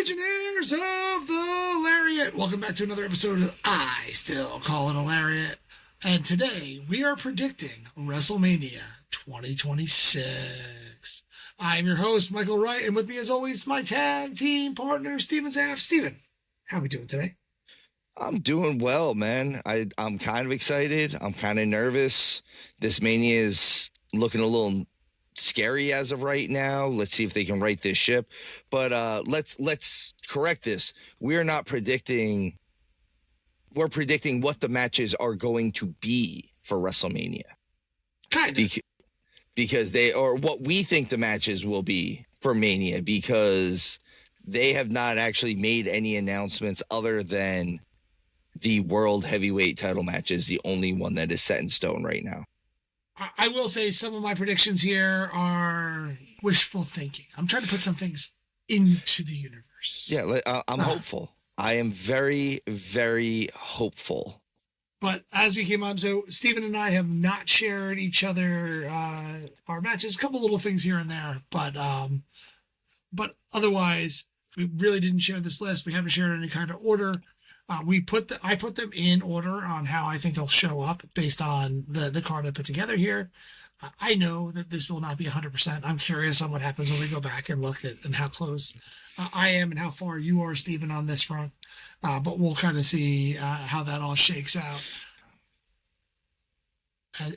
Legionnaires of the Lariat. Welcome back to another episode of I Still Call It a Lariat. And today we are predicting WrestleMania 2026. I'm your host, Michael Wright, and with me as always, my tag team partner, stevezapf. Steven, how are we doing today? I'm doing well, man. I'm kind of excited. I'm kind of nervous. This Mania is looking a little scary as of right now. Let's see if they can right this ship. But let's correct this. We're not predicting. We're predicting what the matches are going to be for WrestleMania. Kind of. Because they or what we think the matches will be for Mania, because they have not actually made any announcements other than the World Heavyweight title match is the only one that is set in stone right now. I will say some of my predictions here are wishful thinking. I'm trying to put some things into the universe. Yeah, I'm hopeful. I am very, very hopeful. But as we came on, so Steven and I have not shared each other our matches. A couple little things here and there, but otherwise, we really didn't share this list. We haven't shared any kind of order. I put them in order on how I think they'll show up based on the card I put together here. I know that this will not be 100%. I'm curious on what happens when we go back and look at and how close I am and how far you are, Steven, on this front. But we'll kind of see how that all shakes out.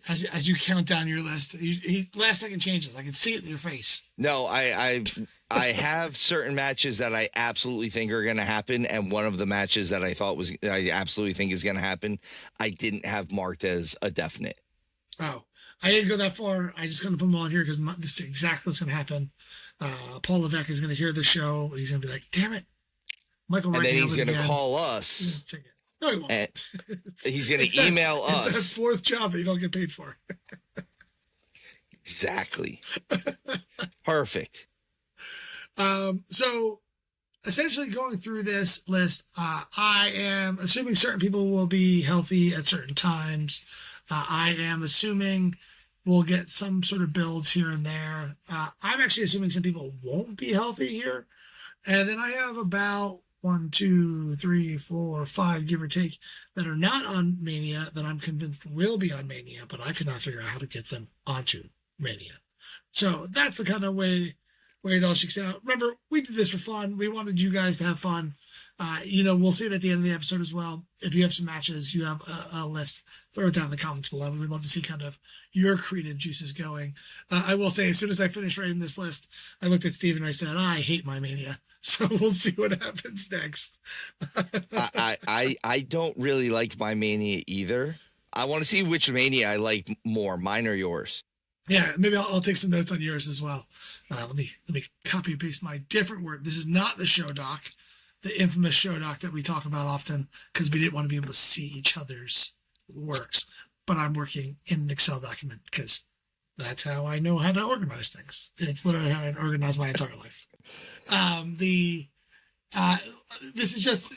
As you count down your list, last second changes. I can see it in your face. No, I have certain matches that I absolutely think are going to happen, and one of the matches that I absolutely think is going to happen, I didn't have marked as a definite. Oh, I didn't go that far. I just going to put them on here because this is exactly what's going to happen. Paul Levesque is going to hear the show. He's going to be like, "Damn it, Michael!" And right then now he's going to call us. No, he won't. He's going to email us. It's that fourth job that you don't get paid for. Exactly. Perfect. So essentially going through this list, I am assuming certain people will be healthy at certain times. I am assuming we'll get some sort of builds here and there. I'm actually assuming some people won't be healthy here. And then I have about 1, 2, 3, 4, 5, give or take, that are not on Mania that I'm convinced will be on Mania, but I could not figure out how to get them onto Mania. So that's the kind of way it all shakes out. Remember, we did this for fun. We wanted you guys to have fun. We'll see it at the end of the episode as well. If you have some matches, you have a list, throw it down in the comments below. We would love to see kind of your creative juices going. I will say, as soon as I finished writing this list, I looked at Steve and I said, I hate my Mania. So we'll see what happens next. I don't really like my Mania either. I want to see which Mania I like more, mine or yours. Yeah, maybe I'll take some notes on yours as well. Let me copy and paste my different word. This is not the show doc, the infamous show doc that we talk about often because we didn't want to be able to see each other's works. But I'm working in an Excel document because that's how I know how to organize things. It's literally how I organize my entire life. This is just,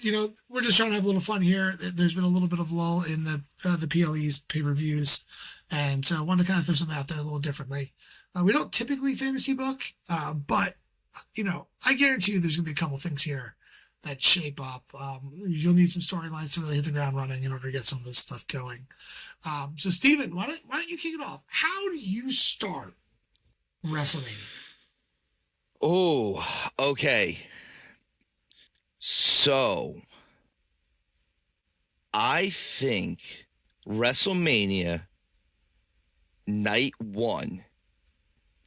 we're just trying to have a little fun here. There's been a little bit of lull in the PLE's pay-per-views. And so I wanted to kind of throw something out there a little differently. We don't typically fantasy book, but, I guarantee you there's going to be a couple things here that shape up. You'll need some storylines to really hit the ground running in order to get some of this stuff going. So, Steven, why don't you kick it off? How do you start WrestleMania? Oh, okay. So, I think WrestleMania Night 1,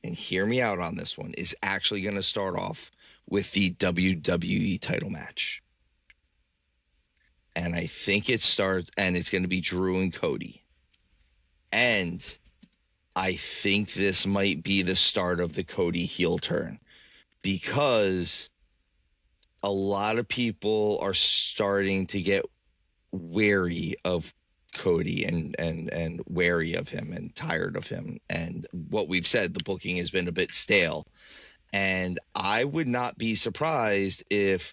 and hear me out on this one, is actually going to start off with the WWE title match. And I think it starts, and it's going to be Drew and Cody. And I think this might be the start of the Cody heel turn, because a lot of people are starting to get wary of Cody and wary of him and tired of him. And what we've said, the booking has been a bit stale. And I would not be surprised if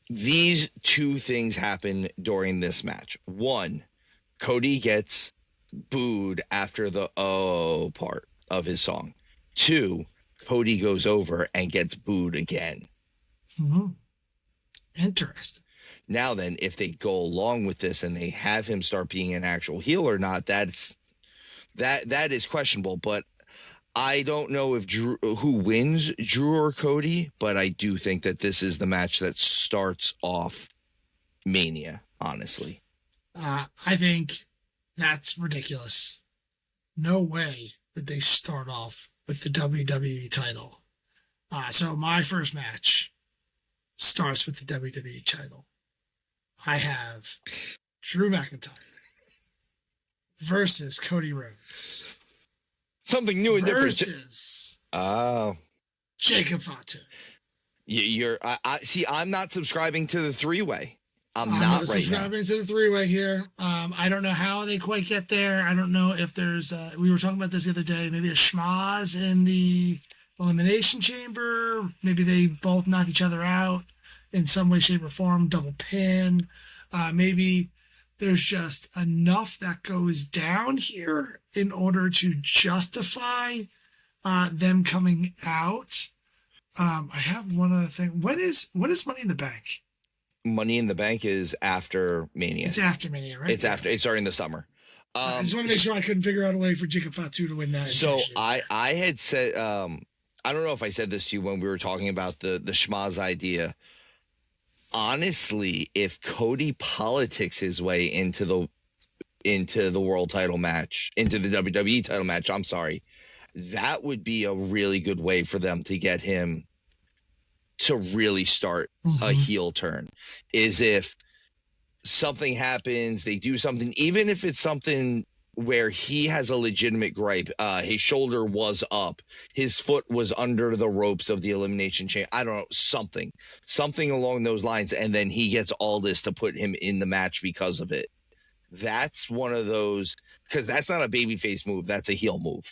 these two things happen during this match. One, Cody gets booed after the "oh" part of his song. Two, Cody goes over and gets booed again. Mm-hmm. Interesting. Now then, if they go along with this and they have him start being an actual heel or not, that is questionable. But I don't know if who wins, Drew or Cody, but I do think that this is the match that starts off Mania, honestly. I think that's ridiculous. No way would they start off with the WWE title. So my first match starts with the WWE title. I have Drew McIntyre versus Cody Rhodes. Something new and different. Versus Jacob Fatu. See, I'm not subscribing to the three-way. I'm not right subscribing to the three-way here. I don't know how they quite get there. I don't know if there's we were talking about this the other day, maybe a schmaz in the Elimination Chamber. Maybe they both knock each other out in some way, shape, or form, double pin. Maybe there's just enough that goes down here in order to justify them coming out. I have one other thing. When is Money in the Bank? Money in the Bank is after Mania. It's after Mania, right? It's during the summer. I just want to make sure I couldn't figure out a way for Jacob Fatu to win that. So I had said, I don't know if I said this to you when we were talking about the schmaz idea. Honestly, if Cody politics his way into the world title match, into the WWE title match, I'm sorry, that would be a really good way for them to get him to really start a heel turn. Is if something happens, they do something, even if it's something where he has a legitimate gripe. His shoulder was up, his foot was under the ropes of the Elimination Chamber. I don't know, something along those lines. And then he gets Aldis to put him in the match because of it. That's one of those, because that's not a babyface move. That's a heel move.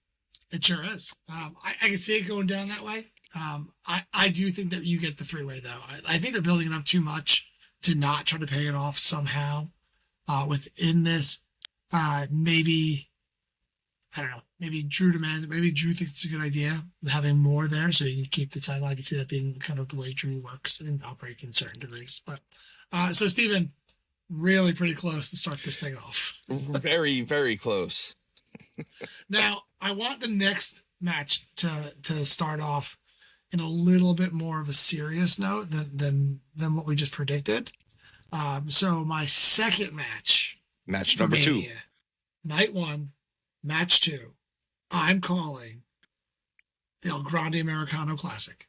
It sure is. I can see it going down that way. I do think that you get the three-way, though. I think they're building it up too much to not try to pay it off somehow within this. Maybe, I don't know, maybe Drew demands it. Maybe Drew thinks it's a good idea having more there so you can keep the title. I can see that being kind of the way Drew works and operates in certain degrees. But so, Steven, really pretty close to start this thing off. Very, very close. Now, I want the next match to start off in a little bit more of a serious note than what we just predicted. So my second match number Mania, 2, night 1, match 2, I'm calling the El Grande Americano Classic.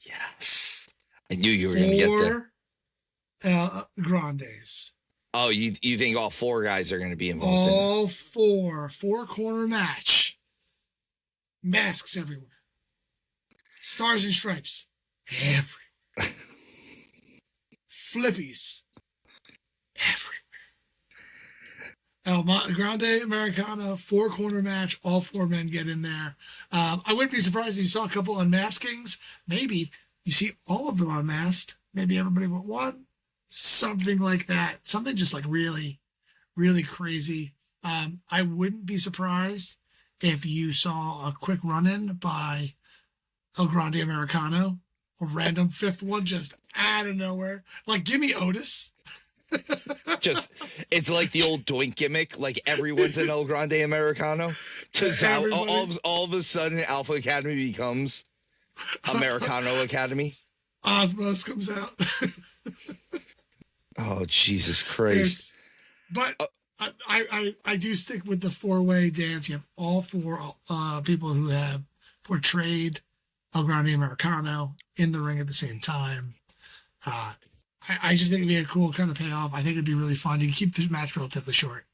Yes, I knew you were going to get there. El Grandes. Oh, you think all 4 guys are going to be involved in it? All 4-corner match. Masks everywhere. Stars and stripes everywhere. Flippies everywhere. El Grande Americano, 4-corner match. All 4 men get in there. I wouldn't be surprised if you saw a couple unmaskings. Maybe you see all of them unmasked. Maybe everybody but one. Something like that. Something just like really, really crazy. I wouldn't be surprised if you saw a quick run-in by El Grande Americano, a random 5th one just out of nowhere. Like, give me Otis. It's like the old Doink gimmick. Like everyone's an El Grande Americano. All of a sudden, Alpha Academy becomes Americano Academy. Osmos comes out. Oh, Jesus Christ. But I do stick with the 4-way dance. You have all 4 people who have portrayed El Grande Americano in the ring at the same time. I just think it'd be a cool kind of payoff. I think it'd be really fun. You can keep the match relatively short,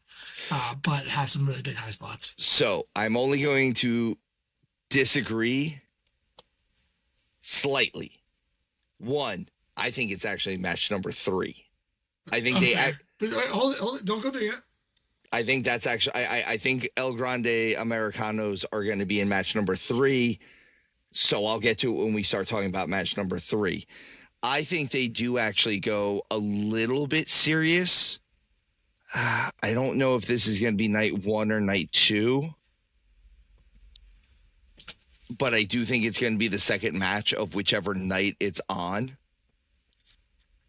but have some really big high spots. So I'm only going to disagree slightly. 1, I think it's actually match number 3. I think hold it. Don't go there yet. I think that's actually, I think El Grande Americanos are going to be in match number 3. So I'll get to it when we start talking about match number 3. I think they do actually go a little bit serious. I don't know if this is going to be night 1 or night 2. but I do think it's going to be the second match of whichever night it's on.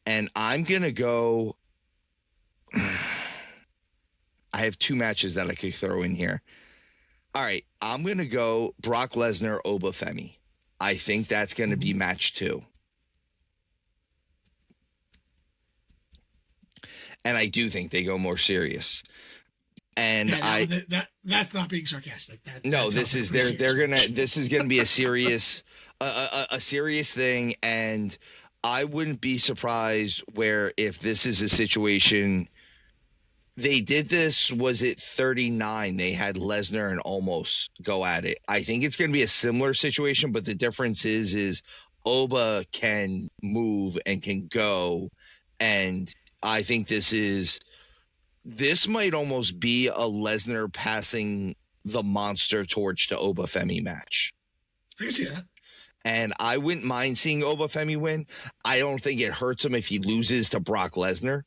And I'm going to go. I have two matches that I could throw in here. All right, I'm going to go Brock Lesnar, Obafemi. I think that's going to be match 2. And I do think they go more serious. And that's not being sarcastic. This is going to be a serious a serious thing, and I wouldn't be surprised where if this is a situation. They did this, was it 39? They had Lesnar and Omos go at it. I think it's going to be a similar situation, but the difference is Oba can move and can go. And I think this might almost be a Lesnar passing the monster torch to Obafemi match. I can see that. And I wouldn't mind seeing Obafemi win. I don't think it hurts him if he loses to Brock Lesnar.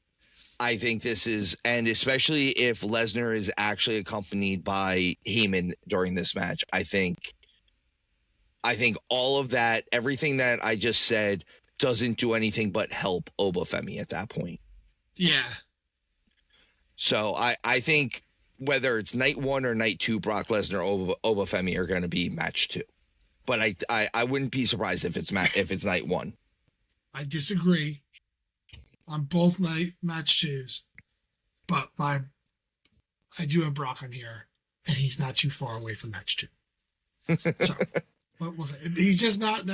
I think this is, and especially if Lesnar is actually accompanied by Heyman during this match, I think all of that, everything that I just said, doesn't do anything but help Obafemi at that point. Yeah. So I think whether it's night 1 or night 2, Brock Lesnar or Obafemi are going to be match 2. But I wouldn't be surprised if it's night 1. I disagree on both night match 2s, but I do have Brock on here, and he's not too far away from match 2. So what was it? He's just not.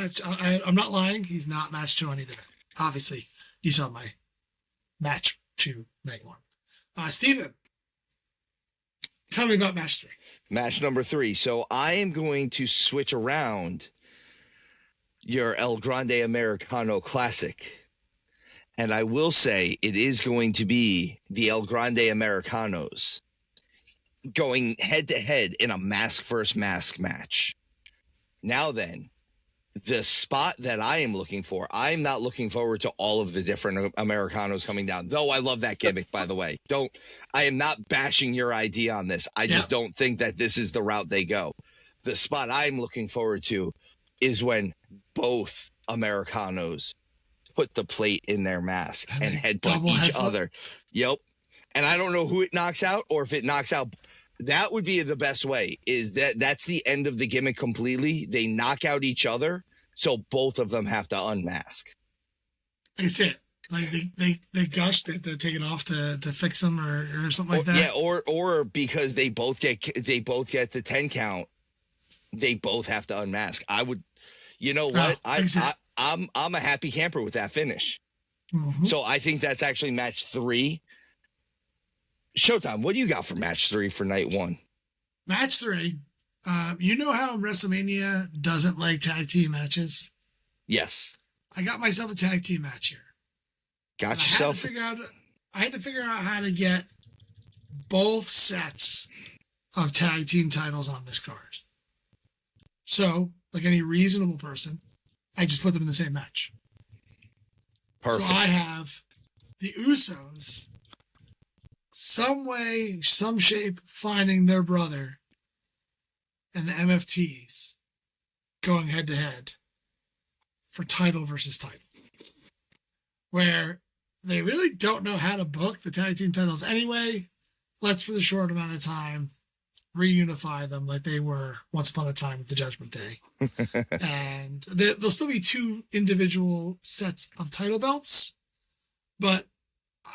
I'm not lying. He's not match 2 on either. Obviously, you saw my match 2 night 1. Steven, tell me about match 3. Match number 3. So I am going to switch around your El Grande Americano Classic. And I will say it is going to be the El Grande Americanos going head-to-head in a mask versus mask match. Now then, the spot that I am looking for, I'm not looking forward to all of the different Americanos coming down. Though I love that gimmick, by the way. I am not bashing your idea on this. I just don't think that this is the route they go. The spot I'm looking forward to is when both Americanos put the plate in their mask and headbutt each other. Yep. And I don't know who it knocks out, or if it knocks out. That would be the best way, is that's the end of the gimmick completely. They knock out each other, so both of them have to unmask. That's it. Like they gush, they take it off to fix them or something like that. Yeah, or because they both get the 10 count, they both have to unmask. I would, you know what? I'm a happy camper with that finish. Mm-hmm. So I think that's actually match 3. Showtime, what do you got for match 3 for night 1? Match 3. You know how WrestleMania doesn't like tag team matches? Yes. I got myself a tag team match here. I had to figure out how to get both sets of tag team titles on this card. So, like any reasonable person, I just put them in the same match. Perfect. So I have the Usos, some way, some shape, finding their brother, and the MFTs going head to head for title versus title, where they really don't know how to book the tag team titles anyway. Let's, for the short amount of time, reunify them like they were once upon a time with the Judgment Day. And there'll still be 2 individual sets of title belts, but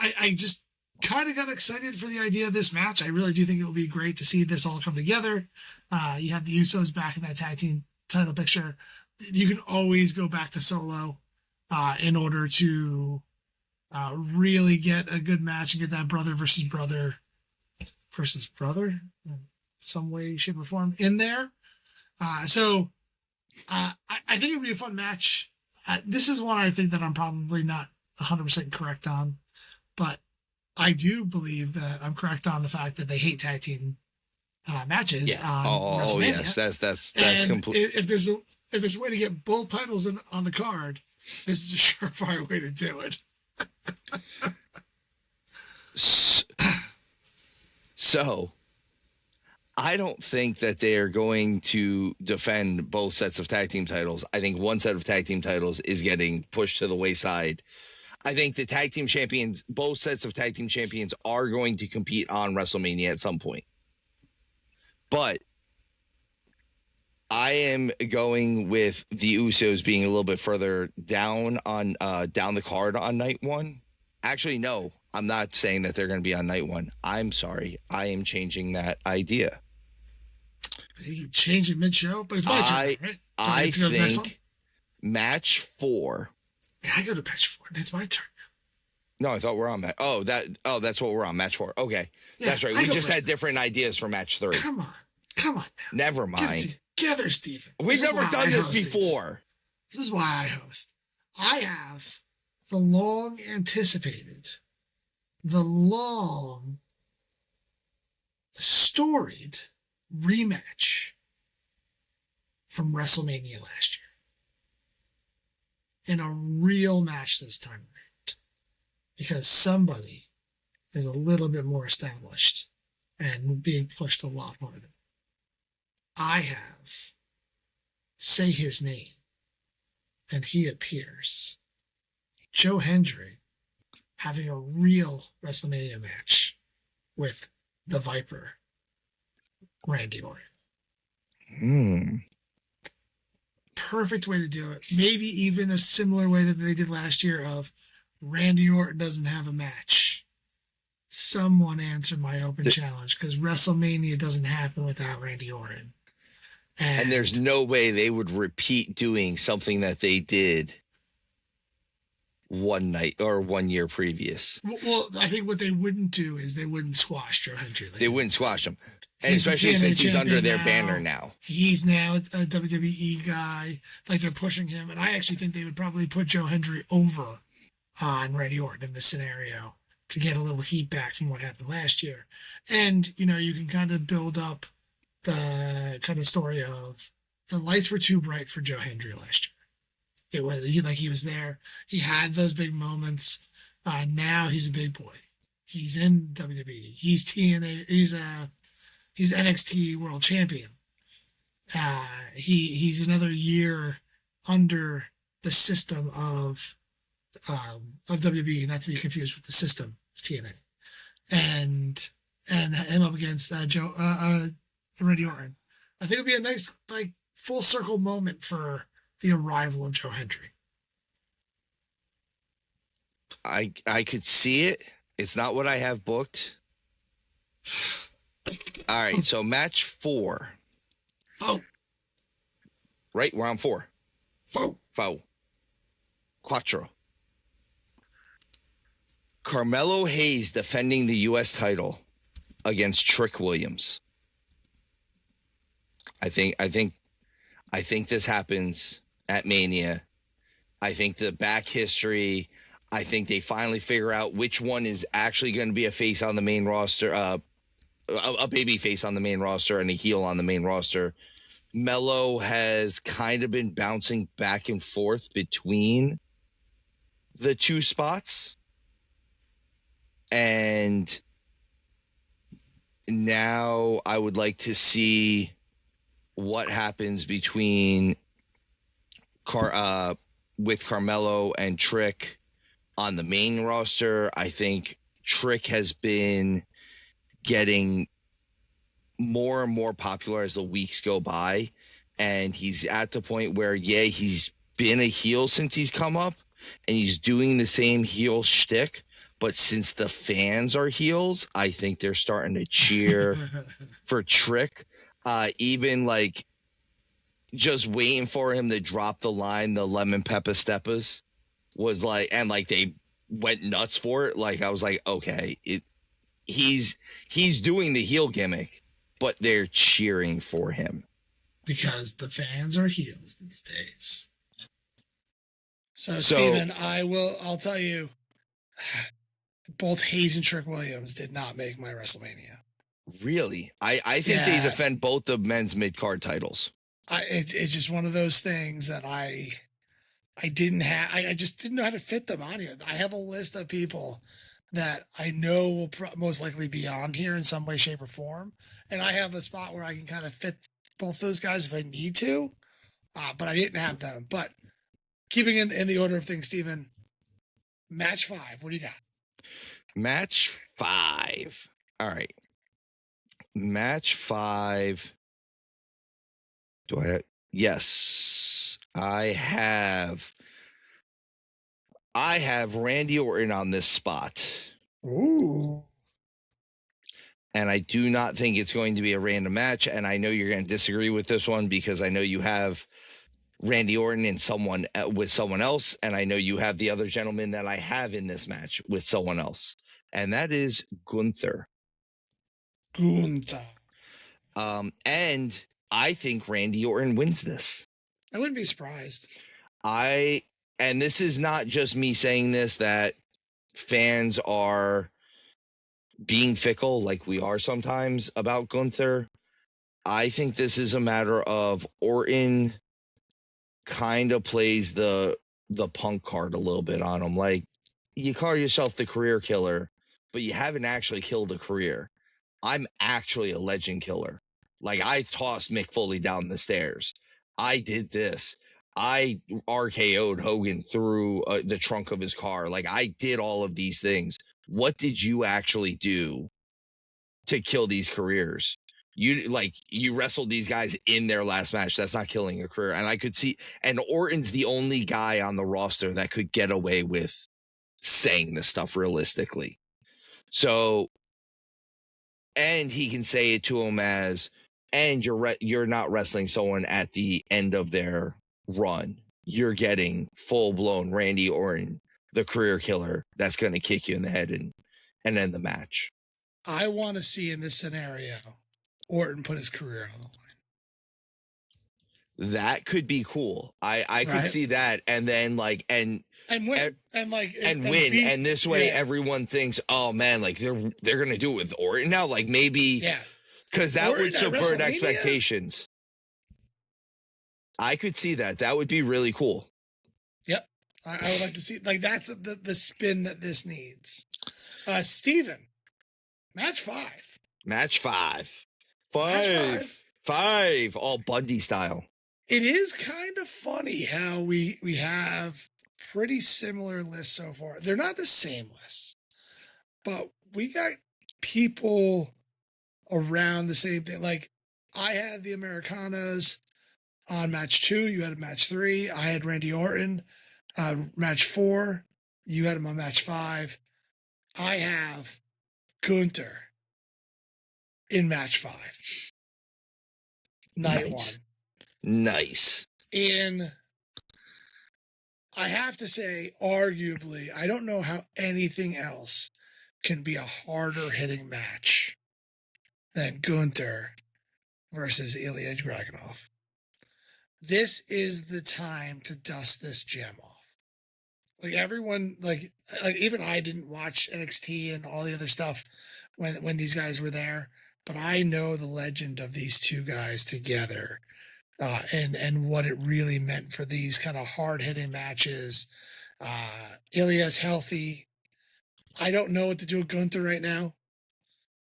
I just kind of got excited for the idea of this match. I really do think it will be great to see this all come together. You have the Usos back in that tag team title picture. You can always go back to Solo in order to really get a good match and get that brother versus brother in some way, shape, or form in there. So I think it would be a fun match. This is one I think that I'm probably not 100% correct on, but I do believe that I'm correct on the fact that they hate tag team matches. Yeah. On yes, that's complete. If there's a way to get both titles on the card, this is a surefire way to do it. So I don't think that they are going to defend both sets of tag team titles. I think one set of tag team titles is getting pushed to the wayside. I think the tag team champions, both sets of tag team champions, are going to compete on WrestleMania at some point. But I am going with the Usos being a little bit further down on down the card on night one. Actually, no, I'm not saying that they're going to be on night one. I'm sorry. I am changing that idea. You can change it mid-show, but it's my turn, right? I think match 4. Yeah, I go to match 4. It's my turn. No, I thought we're on that. That's what we're on, match 4. Okay, yeah, that's right. We just had different ideas for match 3. Come on now. Never mind. Together, Steven. We've never done this before. This is why I host. I have the long anticipated, the long storied rematch from WrestleMania last year. In a real match this time around. Because somebody is a little bit more established and being pushed a lot harder. I have say his name and he appears. Joe Hendry having a real WrestleMania match with the Viper, Randy Orton. Perfect way to do it. Maybe even a similar way that they did last year of Randy Orton doesn't have a match. Someone answer my open challenge, because WrestleMania doesn't happen without Randy Orton. And there's no way they would repeat doing something that they did one night or 1 year previous. Well, I think what they wouldn't do is they wouldn't squash Joe Hendry. They wouldn't squash him. And especially since he's under their banner now. He's now a WWE guy. Like, they're pushing him. And I actually think they would probably put Joe Hendry over on Randy Orton in this scenario to get a little heat back from what happened last year. And, you can kind of build up the kind of story of the lights were too bright for Joe Hendry last year. It was he was there. He had those big moments. Now he's a big boy. He's in WWE. He's TNA. He's NXT World Champion. He's another year under the system of WWE, not to be confused with the system of TNA, and him up against Randy Orton. I think it'd be a nice full circle moment for the arrival of Joe Hendry. I could see it. It's not what I have booked. All right, so match 4. Oh. Right, we're on 4. Four. Quattro. Carmelo Hayes defending the U.S. title against Trick Williams. I think this happens at Mania. I think the back history, I think they finally figure out which one is actually going to be a face on the main roster, a baby face on the main roster and a heel on the main roster. Melo has kind of been bouncing back and forth between the two spots. And now I would like to see what happens between with Carmelo and Trick on the main roster. I think Trick has been getting more and more popular as the weeks go by, and he's at the point where he's been a heel since he's come up and he's doing the same heel shtick, but since the fans are heels, I think they're starting to cheer for Trick. Even just waiting for him to drop the line, the lemon pepper steppers was they went nuts for it. I was like, okay, he's doing the heel gimmick, but they're cheering for him because the fans are heels these days. So Steven, I'll tell you, both Hayes and Trick Williams did not make my WrestleMania. Really? I think they defend both the men's mid-card titles. It's just one of those things that I didn't have. I just didn't know how to fit them on here. I have a list of people that I know will most likely be on here in some way, shape, or form. And I have a spot where I can kind of fit both those guys if I need to, but I didn't have them. But keeping in the order of things, Steven, match 5. What do you got? Match 5. All right. Match 5. Do I have? Yes, I have Randy Orton on this spot. Ooh. And I do not think it's going to be a random match. And I know you're going to disagree with this one because I know you have Randy Orton and someone with someone else. And I know you have the other gentleman that I have in this match with someone else. And that is Gunther. Gunther. And I think Randy Orton wins this. I wouldn't be surprised. And this is not just me saying this, that fans are being fickle like we are sometimes about Gunther. I think this is a matter of Orton kind of plays the punk card a little bit on him. Like, you call yourself the career killer, but you haven't actually killed a career. I'm actually a legend killer. Like, I tossed Mick Foley down the stairs. I did this. I RKO'd Hogan through the trunk of his car. Like, I did all of these things. What did you actually do to kill these careers? You wrestled these guys in their last match. That's not killing a career. And I could see, and Orton's the only guy on the roster that could get away with saying this stuff realistically. So, and he can say it to him as, and you're not wrestling someone at the end of their run. You're getting full-blown Randy Orton, the career killer, that's going to kick you in the head and end the match. I want to see in this scenario Orton put his career on the line. That could be cool. I could see that, and then and win and win, and this way everyone thinks, oh man, like they're gonna do it with Orton now, like maybe because that Orton would subvert expectations. I could see that. That would be really cool. Yep, I would like to see, like, that's the spin that this needs. Steven, match 5. Match 5. Match 5, all Bundy style. It is kind of funny how we have pretty similar lists so far. They're not the same lists, but we got people around the same thing. Like, I had the Americanas on match 2. You had a match 3. I had Randy Orton match 4. You had him on match 5. I have Gunther in match 5. Night 1. Nice. And I have to say, arguably, I don't know how anything else can be a harder hitting match than Gunther versus Ilya Dragunov. This is the time to dust this gem off. Like, everyone, like even I didn't watch NXT and all the other stuff when these guys were there, but I know the legend of these two guys together. And what it really meant for these kind of hard-hitting matches. Ilya's healthy. I don't know what to do with Gunther right now.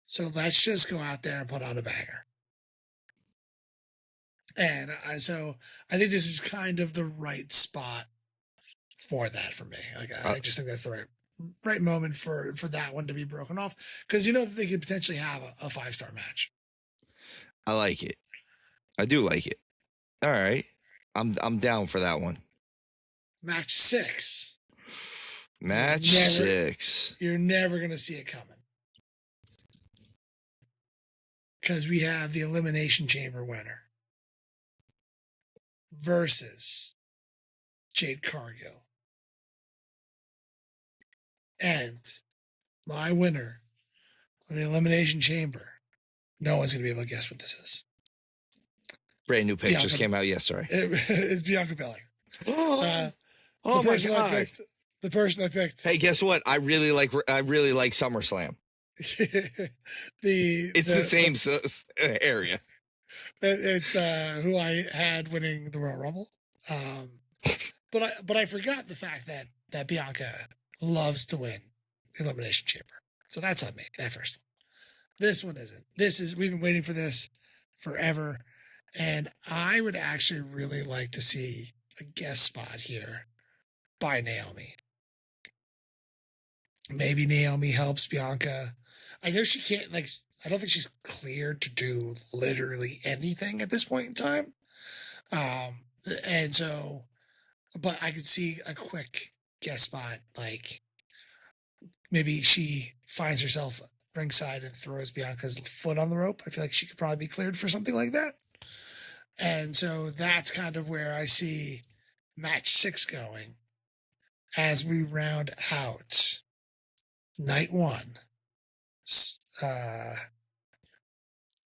So let's just go out there and put out a banger. And so I think this is kind of the right spot for that for me. Like, I just think that's the right moment for that one to be broken off. Because you know that they could potentially have a 5-star match. I like it. I do like it. All right. I'm down for that one. Match 6. Match 6. You're never going to see it coming. Because we have the Elimination Chamber winner versus Jade Cargill. And my winner of the Elimination Chamber, no one's going to be able to guess what this is. Brand new pick just came out yesterday. It's Bianca Belair. Oh my God. The person I picked. Hey, guess what? I really like SummerSlam. It's the same area. It's who I had winning the Royal Rumble. But I forgot the fact that Bianca loves to win Elimination Chamber. So that's on me, that first one. This one isn't. We've been waiting for this forever. And I would actually really like to see a guest spot here by Naomi. Maybe Naomi helps Bianca. I know she can't, I don't think she's cleared to do literally anything at this point in time. And so, but I could see a quick guest spot, maybe she finds herself ringside and throws Bianca's foot on the rope. I feel like she could probably be cleared for something like that. And so that's kind of where I see match 6 going as we round out night 1. I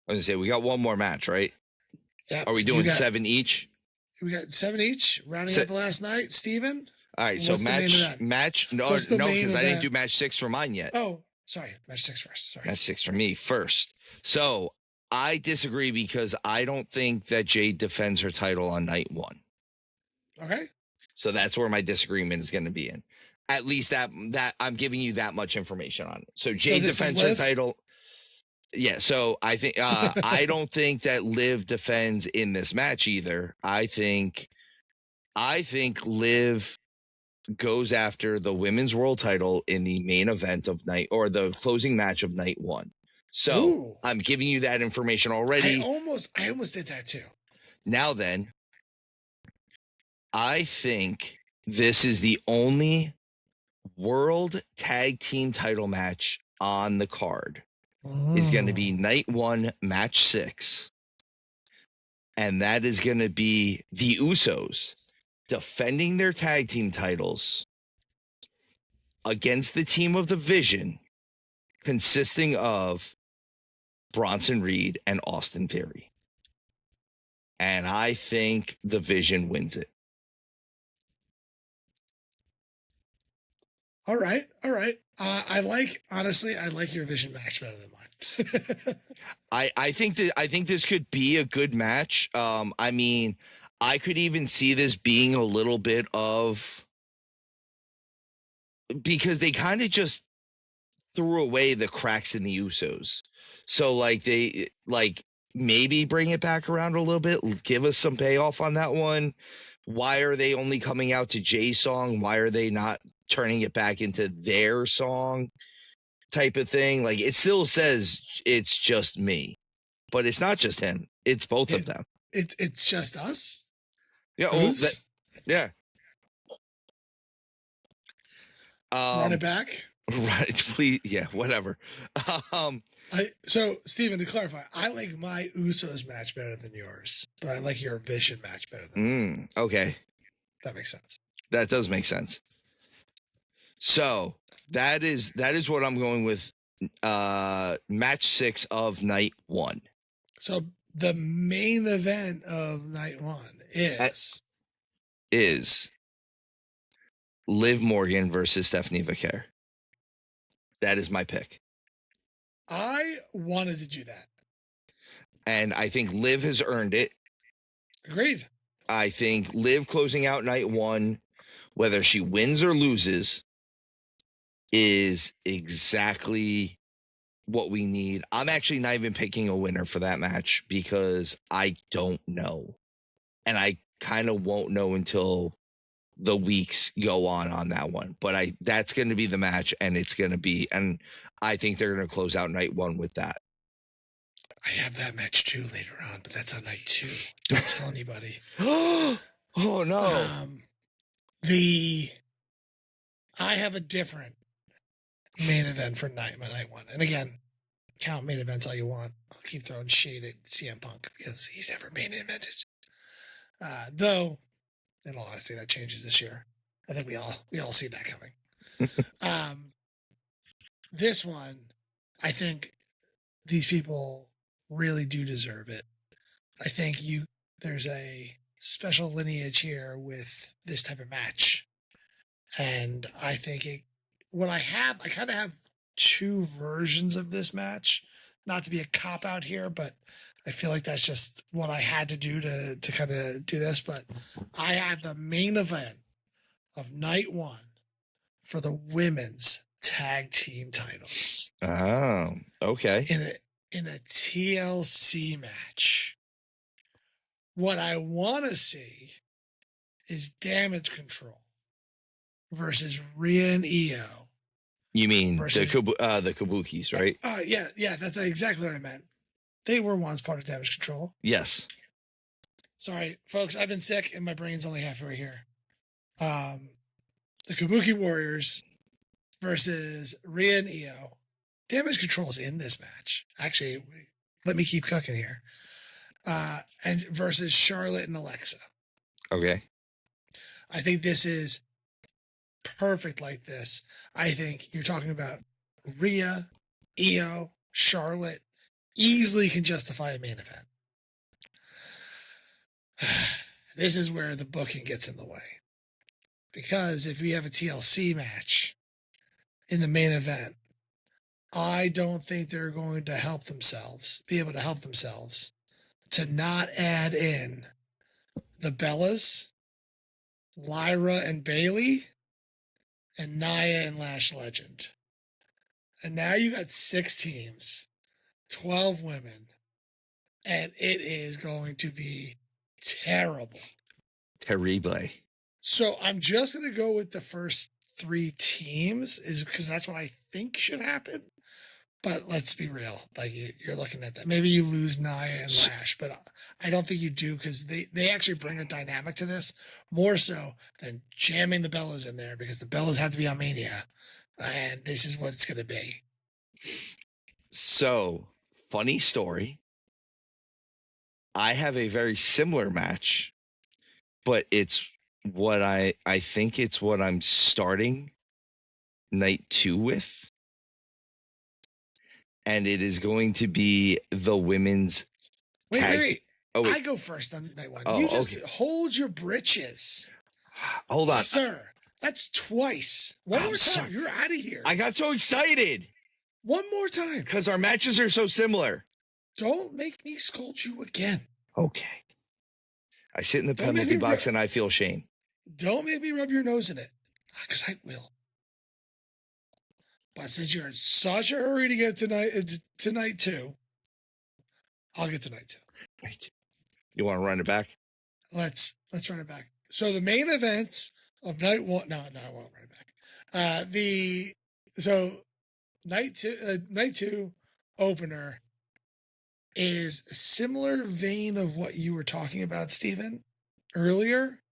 was going to say, we got one more match, right? Yeah. Are we doing 7 each? We got 7 each, rounding out the last night. Steven? All right, so match, no, because I didn't do match 6 for mine yet. Oh, sorry, match 6 first. Sorry. Match 6 for me first. So I disagree because I don't think that Jade defends her title on night 1. Okay. So that's where my disagreement is going to be in. At least that I'm giving you that much information on it. So Jade defends her title. Yeah, so I think I don't think that Liv defends in this match either. I think Liv goes after the women's world title in the main event of night, or the closing match of night 1. So ooh, I'm giving you that information already. I almost did that too. Now then, I think this is the only world tag team title match on the card. It's going to be night 1, match 6. And that is going to be the Usos defending their tag team titles against the team of the Vision, consisting of Bronson Reed and Austin Theory. And I think the Vision wins it. All right. I like your Vision match better than mine. I think this could be a good match. I mean, I could even see this being a little bit of, because they kind of just threw away the cracks in the Usos. So they maybe bring it back around a little bit, give us some payoff on that one. Why are they only coming out to Jay's song? Why are they not turning it back into their song type of thing? It still says it's just me, but it's not just him. It's both of them. It's just us. Yeah. Yeah. Run it back. Right. Please. Yeah. Whatever. So Steven, to clarify, I like my Usos match better than yours, but I like your Vision match better than okay. That makes sense. That does make sense. So that is what I'm going with. Match 6 of night 1. So the main event of night 1 is Liv Morgan versus Stephanie Vaquer. That is my pick. I wanted to do that. And I think Liv has earned it. Agreed. I think Liv closing out night 1, whether she wins or loses, is exactly what we need. I'm actually not even picking a winner for that match because I don't know. And I kind of won't know until the weeks go on that one. But that's going to be the match, and and I think they're going to close out night 1 with that. I have that match too later on, but that's on night 2. Don't tell anybody. Oh no. I have a different main event for night 1. And again, count main events all you want. I'll keep throwing shade at CM Punk because he's never main evented. Though, in all honesty, that changes this year. I think we all see that coming. This one, I think these people really do deserve it. I think there's a special lineage here with this type of match. And I think I kind of have 2 versions of this match, not to be a cop out here, but I feel like that's just what I had to do to kind of do this. But I have the main event of night 1 for the women's tag team titles. Oh, okay. In a TLC match. What I want to see is Damage Control versus Rhea and Io. You mean the Kabukis, right? Yeah, that's exactly what I meant. They were once part of Damage Control. Yes. Sorry, folks, I've been sick and my brain's only halfway here. The Kabuki Warriors versus Rhea and Io. Damage Control is in this match. Actually, let me keep cooking here. And versus Charlotte and Alexa. Okay. I think this is perfect like this. I think you're talking about Rhea, Io, Charlotte easily can justify a main event. This is where the booking gets in the way. Because if we have a TLC match in the main event, I don't think they're going to be able to help themselves to not add in the Bellas, Lyra and Bailey, and Nia and Lash Legend. And now you got 6 teams, 12 women, and it is going to be terrible. Terrible. So I'm just going to go with the first 3 teams is because that's what I think should happen. But let's be real. Like you're looking at that. Maybe you lose Nia and Lash, but I don't think you do because they actually bring a dynamic to this more so than jamming the Bellas in there because the Bellas have to be on Mania. And this is what it's going to be. So, funny story. I have a very similar match, but it's what I think it's what I'm starting night 2 with. And it is going to be the women's tag. Wait. Oh, wait. I go first on night 1. Oh, You just okay. hold your britches. Hold on. Sir, that's twice. One more time. Sorry. You're out of here. I got so excited. One more time. Because our matches are so similar. Don't make me scold you again. Okay. I sit in the penalty box and I feel shame. Don't make me rub your nose in it. Because I will. But since you're in such a hurry to get to night 2, I'll get to night 2. Night 2. You want to run it back? Let's run it back. So the main events of night 1. No, I won't run it back. Night 2 opener is a similar vein of what you were talking about, Steven, earlier,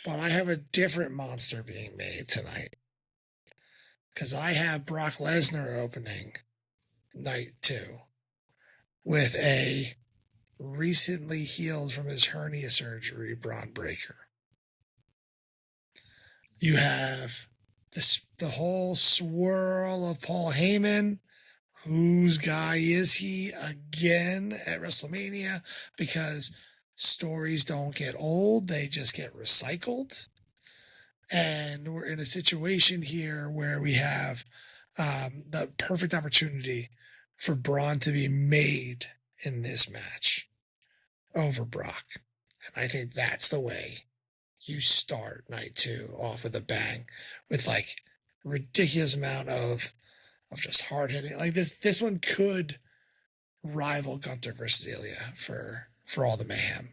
but I have a different monster being made tonight. Because I have Brock Lesnar opening night 2 with a recently healed from his hernia surgery Braun Breaker. You have the whole swirl of Paul Heyman. Whose guy is he again at WrestleMania? Because stories don't get old, they just get recycled. And we're in a situation here where we have the perfect opportunity for Braun to be made in this match over Brock. And I think that's the way you start night 2 off with a bang with like ridiculous amount of just hard hitting. Like this one could rival Gunther versus Ilya for all the mayhem.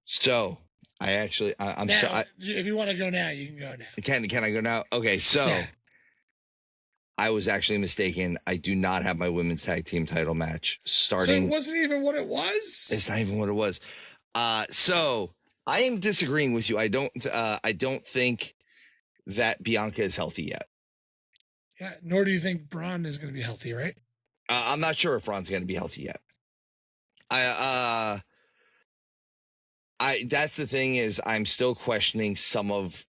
So I'm now, sorry. If you want to go now, you can go now. Can I go now? Okay, so yeah. I was actually mistaken. I do not have my women's tag team title match starting. So it wasn't even what it was? It's not even what it was. So I am disagreeing with you. I don't think that Bianca is healthy yet. Yeah, nor do you think Braun is going to be healthy, right? I'm not sure if Braun's going to be healthy yet. That's the thing is I'm still questioning some of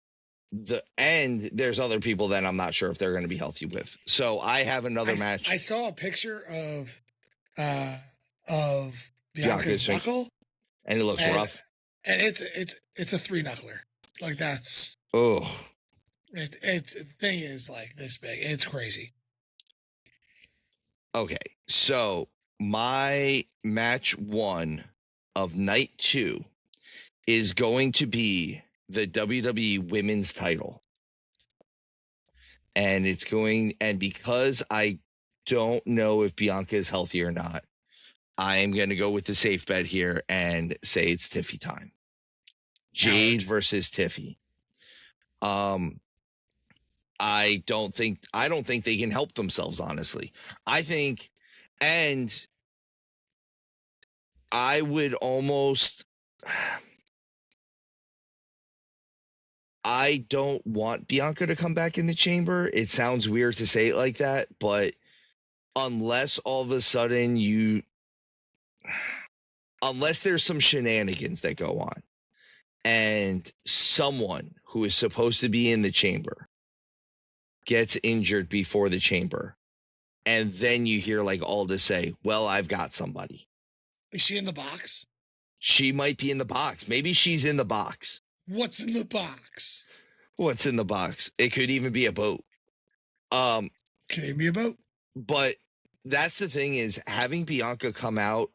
there's other people that I'm not sure if they're going to be healthy with. So I have another match. I saw a picture of Bianca's knuckle. And it looks rough. And it's a 3-knuckler. Like that's. Oh. The thing is like this big. It's crazy. Okay. So my match 1 of night 2 is going to be the WWE Women's title and because I don't know if Bianca is healthy or not, I am going to go with the safe bet here and say it's Tiffy time. Jade versus Tiffy. I don't think they can help themselves, honestly. I think, and I would almost, I don't want Bianca to come back in the chamber. It sounds weird to say it like that, but unless all of a sudden unless there's some shenanigans that go on and someone who is supposed to be in the chamber gets injured before the chamber, and then you hear like Aldis say, well, I've got somebody. Is she in the box? She might be in the box. Maybe she's in the box. What's in the box? What's in the box? It could even be a boat. Can it be a boat? But that's the thing, is having Bianca come out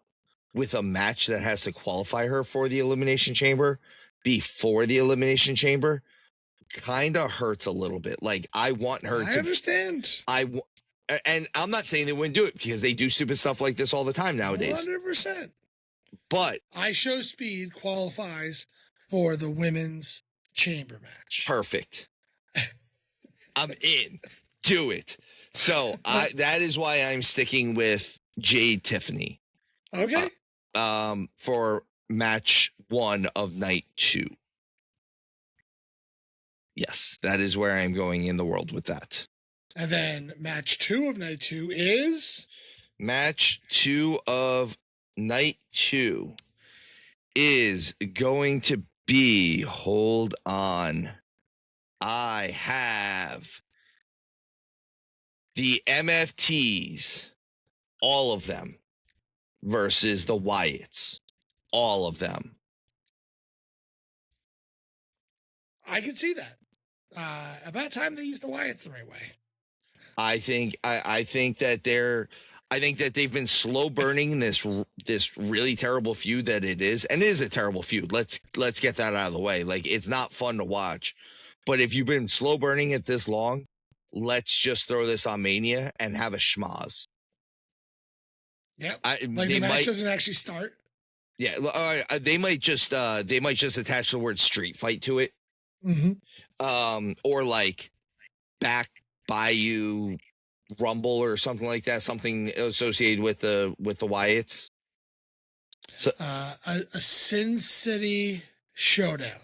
with a match that has to qualify her for the Elimination Chamber before the Elimination Chamber kind of hurts a little bit. Like, I want her I understand. And I'm not saying they wouldn't do it, because they do stupid stuff like this all the time nowadays. 100%. But I Show Speed qualifies for the women's chamber match. Perfect. I'm in. Do it. So that is why I'm sticking with Jade Tiffany. Okay. For match 1 of night 2. Yes, that is where I'm going in the world with that. And then match 2 of night 2 is? Match 2 of night 2 is going to be, hold on, I have the MFTs, all of them, versus the Wyatts, all of them. I can see that. About time they used the Wyatts the right way. I think that they've been slow burning this really terrible feud that it is, and it is a terrible feud. Let's get that out of the way. Like, it's not fun to watch, but if you've been slow burning it this long, let's just throw this on Mania and have a schmoz. Yep. The match doesn't actually start. Yeah, they might just attach the word street fight to it. Mm-hmm. Or like back Bayou Rumble or something like that, something associated with the Wyatts. So a Sin City showdown.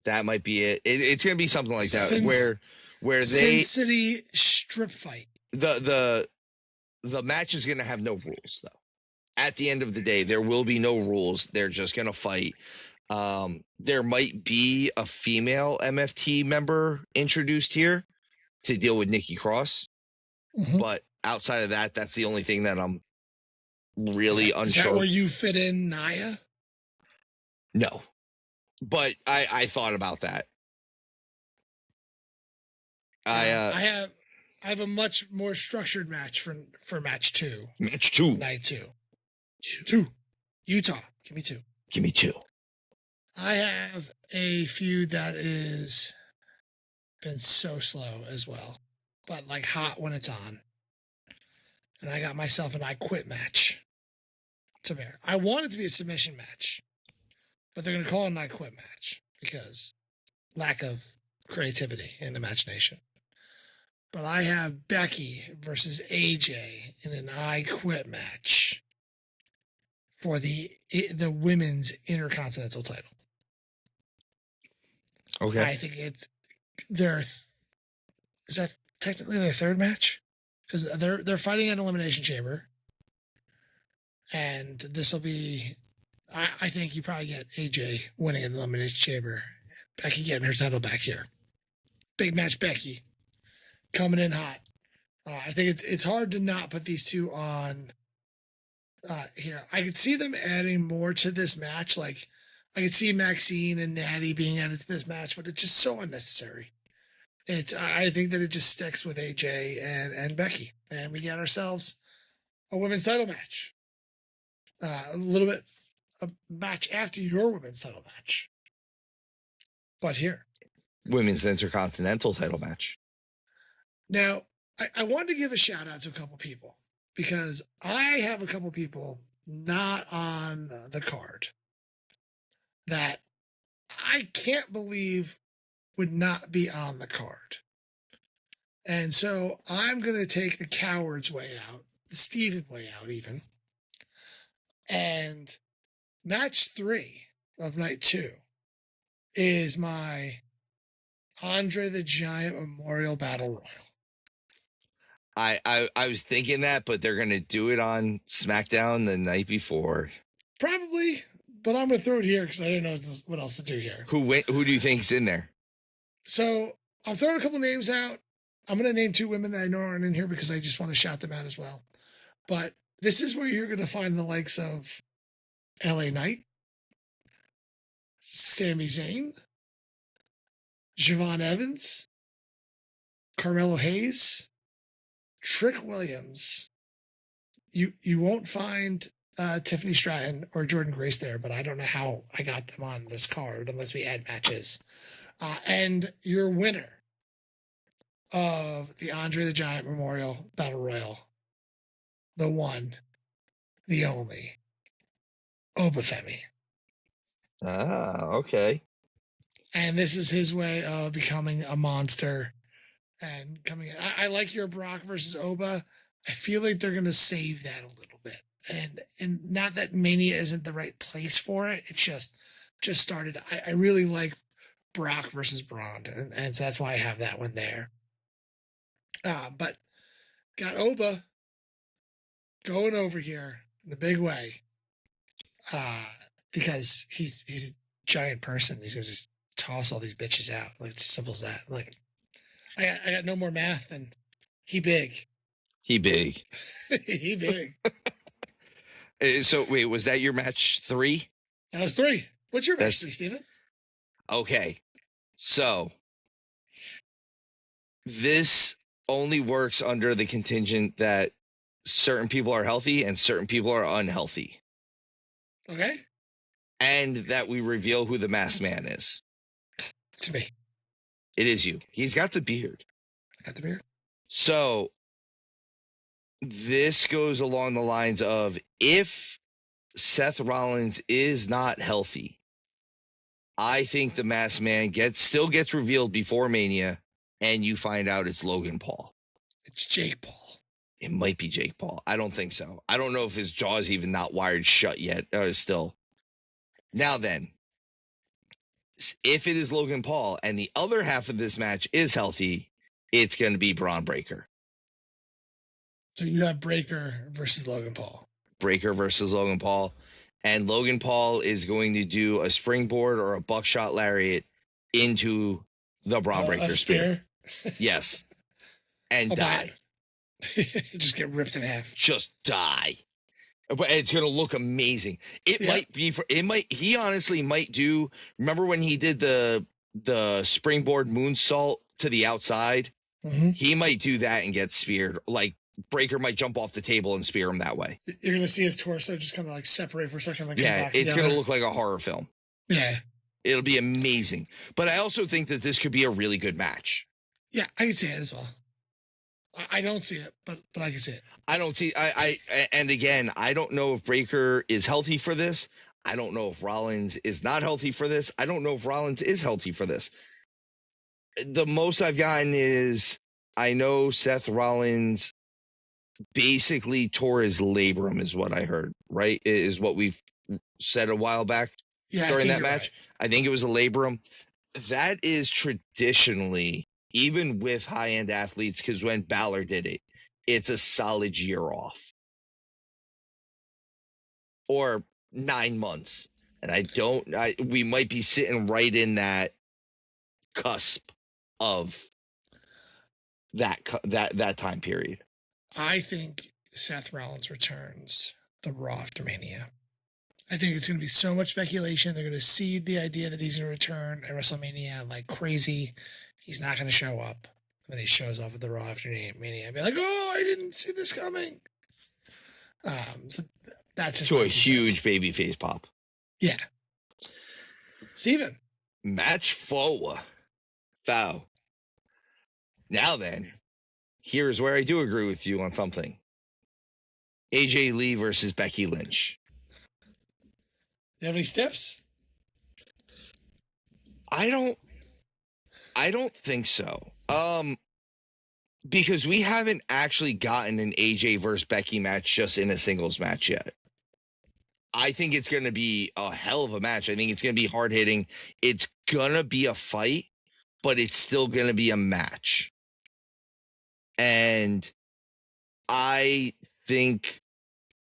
That might be it. It's gonna be something like that, where Sin City strip fight. The match is gonna have no rules, though. At the end of the day, there will be no rules. They're just gonna fight. There might be a female MFT member introduced here to deal with Nikki Cross, but outside of that, that's the only thing that I'm really unsure. Is that where you fit in Nia? No, but I thought about that. I have a much more structured match for match 2. Match 2, night 2. Utah. Give me 2. I have a feud that is been so slow as well, but like hot when it's on. And I got myself an I Quit match. I want it to be a submission match, but they're going to call it an I Quit match because lack of creativity and imagination. But I have Becky versus AJ in an I Quit match for the women's Intercontinental title. Okay. I think it's is that technically their third match? Because they're fighting at Elimination Chamber, and this will be. I think you probably get AJ winning an Elimination Chamber, Becky getting her title back here. Big match, Becky coming in hot. I think it's hard to not put these two on here. I could see them adding more to this match, like. I could see Maxine and Natty being added to this match, but it's just so unnecessary. I think that it just sticks with AJ and Becky, and we get ourselves a women's title match. A little bit a match after your women's title match, but here. women's intercontinental title match. Now, I wanted to give a shout out to a couple people because I have a couple people not on the card that I can't believe would not be on the card. And so I'm going to take the coward's way out, the Steven way out even. And match 3 of night 2 is my Andre the Giant Memorial Battle Royal. I was thinking that, but they're going to do it on SmackDown the night before. Probably, but I'm going to throw it here because I didn't know what else to do here. Who do you think's in there? So I'm throwing a couple names out. I'm going to name 2 women that I know aren't in here because I just want to shout them out as well. But this is where you're going to find the likes of LA Knight, Sami Zayn, Javon Evans, Carmelo Hayes, Trick Williams. You won't find Tiffany Stratton or Jordan Grace there, but I don't know how I got them on this card unless we add matches. And your winner of the Andre the Giant Memorial Battle Royal, the one, the only, Obafemi. Ah, okay. And this is his way of becoming a monster and coming in. I like your Brock versus Oba. I feel like they're going to save that a little bit. And not that Mania isn't the right place for it. It's just started. I really like Brock versus Braun. And so that's why I have that one there. But got Oba going over here in a big way. Because he's a giant person. He's going to just toss all these bitches out. Like, it's as simple as that. Like, I got no more math than he big. He big. He big. So wait, was that your match 3? That was 3. What's your match 3, Steven? Okay. So this only works under the contingent that certain people are healthy and certain people are unhealthy. Okay. And that we reveal who the masked man is. It's me. It is you. He's got the beard. I got the beard. So this goes along the lines of, if Seth Rollins is not healthy, I think the masked man still gets revealed before Mania, and you find out it's Logan Paul. It's Jake Paul. It might be Jake Paul. I don't think so. I don't know if his jaw's even not wired shut yet. Still. Now then, if it is Logan Paul and the other half of this match is healthy, it's going to be Braun Breaker. So you have Breaker versus Logan Paul. Breaker versus Logan Paul. And Logan Paul is going to do a springboard or a buckshot lariat into the Braun Breaker spear. Yes. And die. Just get ripped in half. Just die. But it's going to look amazing. He honestly might do, remember when he did the springboard moonsault to the outside? Mm-hmm. He might do that and get speared. Like, Breaker might jump off the table and spear him that way. You're going to see his torso just kind of like separate for a second. Like, yeah, it's going to look like a horror film. Yeah. It'll be amazing. But I also think that this could be a really good match. Yeah, I can see it as well. I don't see it, but I can see it. I don't see, and again, I don't know if Breaker is healthy for this. I don't know if Rollins is not healthy for this. I don't know if Rollins is healthy for this. The most I've gotten is, I know Seth Rollins basically tore his labrum, is what I heard, right? Is what we've said a while back during that match. Right. I think it was a labrum. That is traditionally, even with high-end athletes, because when Balor did it, it's a solid year off. Or 9 months. And we might be sitting right in that cusp of that time period. I think Seth Rollins returns the Raw after Mania. I think it's going to be so much speculation. They're going to seed the idea that he's going to return at WrestleMania like crazy. He's not going to show up. And then he shows up at the Raw after Mania and be like, oh, I didn't see this coming. So that's just to a huge babyface pop. Yeah. Steven. Match 4. Foul. Now then, here's where I do agree with you on something. AJ Lee versus Becky Lynch. You have any steps? I don't think so. Because we haven't actually gotten an AJ versus Becky match just in a singles match yet. I think it's going to be a hell of a match. I think it's going to be hard hitting. It's going to be a fight, but it's still going to be a match. And I think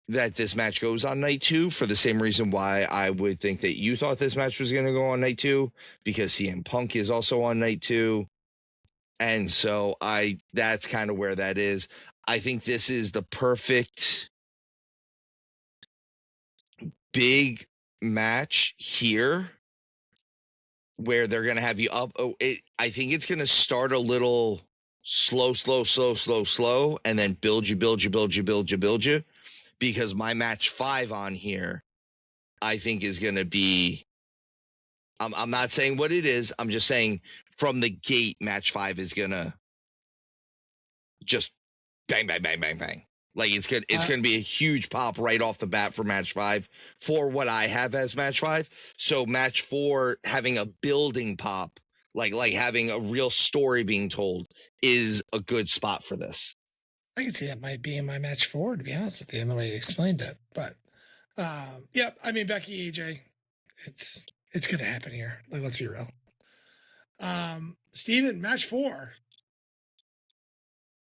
that this match goes on night 2 for the same reason why I would think that you thought this match was going to go on night 2, because CM Punk is also on night 2. And so that's kind of where that is. I think this is the perfect big match here where they're going to have you up. I think it's going to start a little slow, and then build you. Because my match 5 on here, I think is going to be, I'm not saying what it is. I'm just saying from the gate, match 5 is going to just bang. Like it's going to be a huge pop right off the bat for match 5 for what I have as match 5. So match 4 having a building pop, like having a real story being told, is a good spot for this. I can see that might be in my match 4, to be honest with you, in the way you explained it. But yeah, I mean, Becky, AJ, it's going to happen here. Like, let's be real. Steven, match 4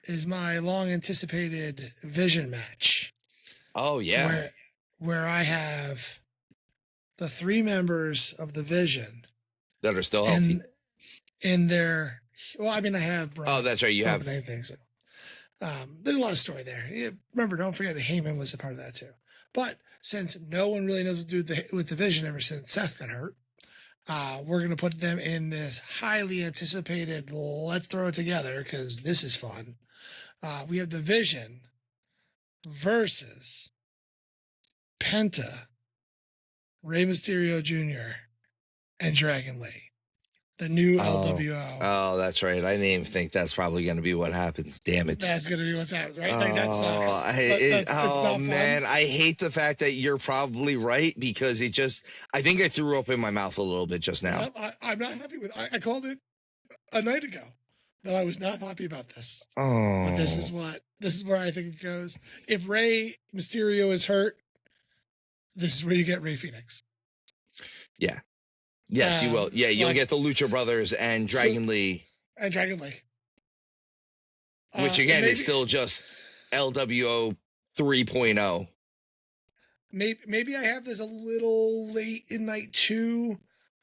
is my long anticipated Vision match. Oh, yeah. Where I have the 3 members of the Vision that are still healthy. In their, well, I mean, I have Braun. Oh, that's right. You have. Things. There's a lot of story there. Remember, don't forget Heyman was a part of that too. But since no one really knows what to do with the Vision ever since Seth got hurt, we're going to put them in this highly anticipated, let's throw it together because this is fun. We have the Vision versus Penta, Rey Mysterio Jr., and Dragon Lee. The new LWO. Oh, that's right. I didn't even think that's probably going to be what happens. Damn it. That's going to be what's happening, right? Like, that sucks. It's not fun. Man, I hate the fact that you're probably right, because I think I threw up in my mouth a little bit just now. I'm not happy with it. I called it a night ago that I was not happy about this. Oh. But this is where I think it goes. If Rey Mysterio is hurt, this is where you get Rey Fénix. Yeah. Yes, you will. Yeah, you'll get the Lucha Brothers and Dragon Lee. And Dragon Lee. Which, again, is still just LWO 3.0. Maybe I have this a little late in night 2,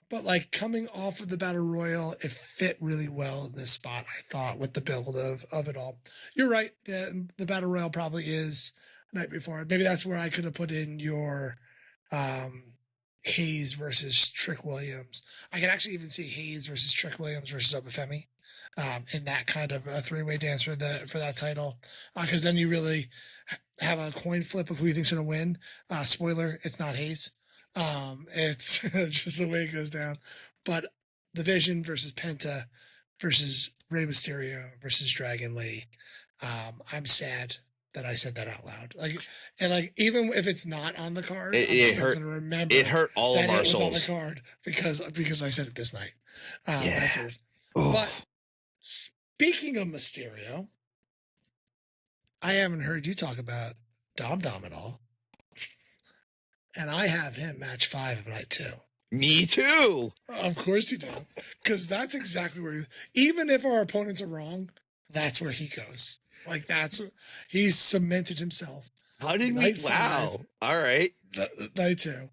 but like coming off of the Battle Royal, it fit really well in this spot, I thought, with the build of it all. You're right. The Battle Royal probably is night before. Maybe that's where I could have put in your Hayes versus Trick Williams. I can actually even see Hayes versus Trick Williams versus Obafemi in that kind of a 3-way dance for that title, because then you really have a coin flip of who you think's going to win. Spoiler, it's not Hayes. It's just the way it goes down. But the Vision versus Penta versus Rey Mysterio versus Dragon Lee. I'm sad that I said that out loud. Even if it's not on the card, I'm still going to remember. It hurt all of our souls on the card because I said it this night. That's it. But speaking of Mysterio, I haven't heard you talk about Dom at all, and I have him match 5 of night 2. Me too. Of course you do, because that's exactly where. Even if our opponents are wrong, that's where he goes. Like, he's cemented himself. How did we? Wow. All right. Night 2.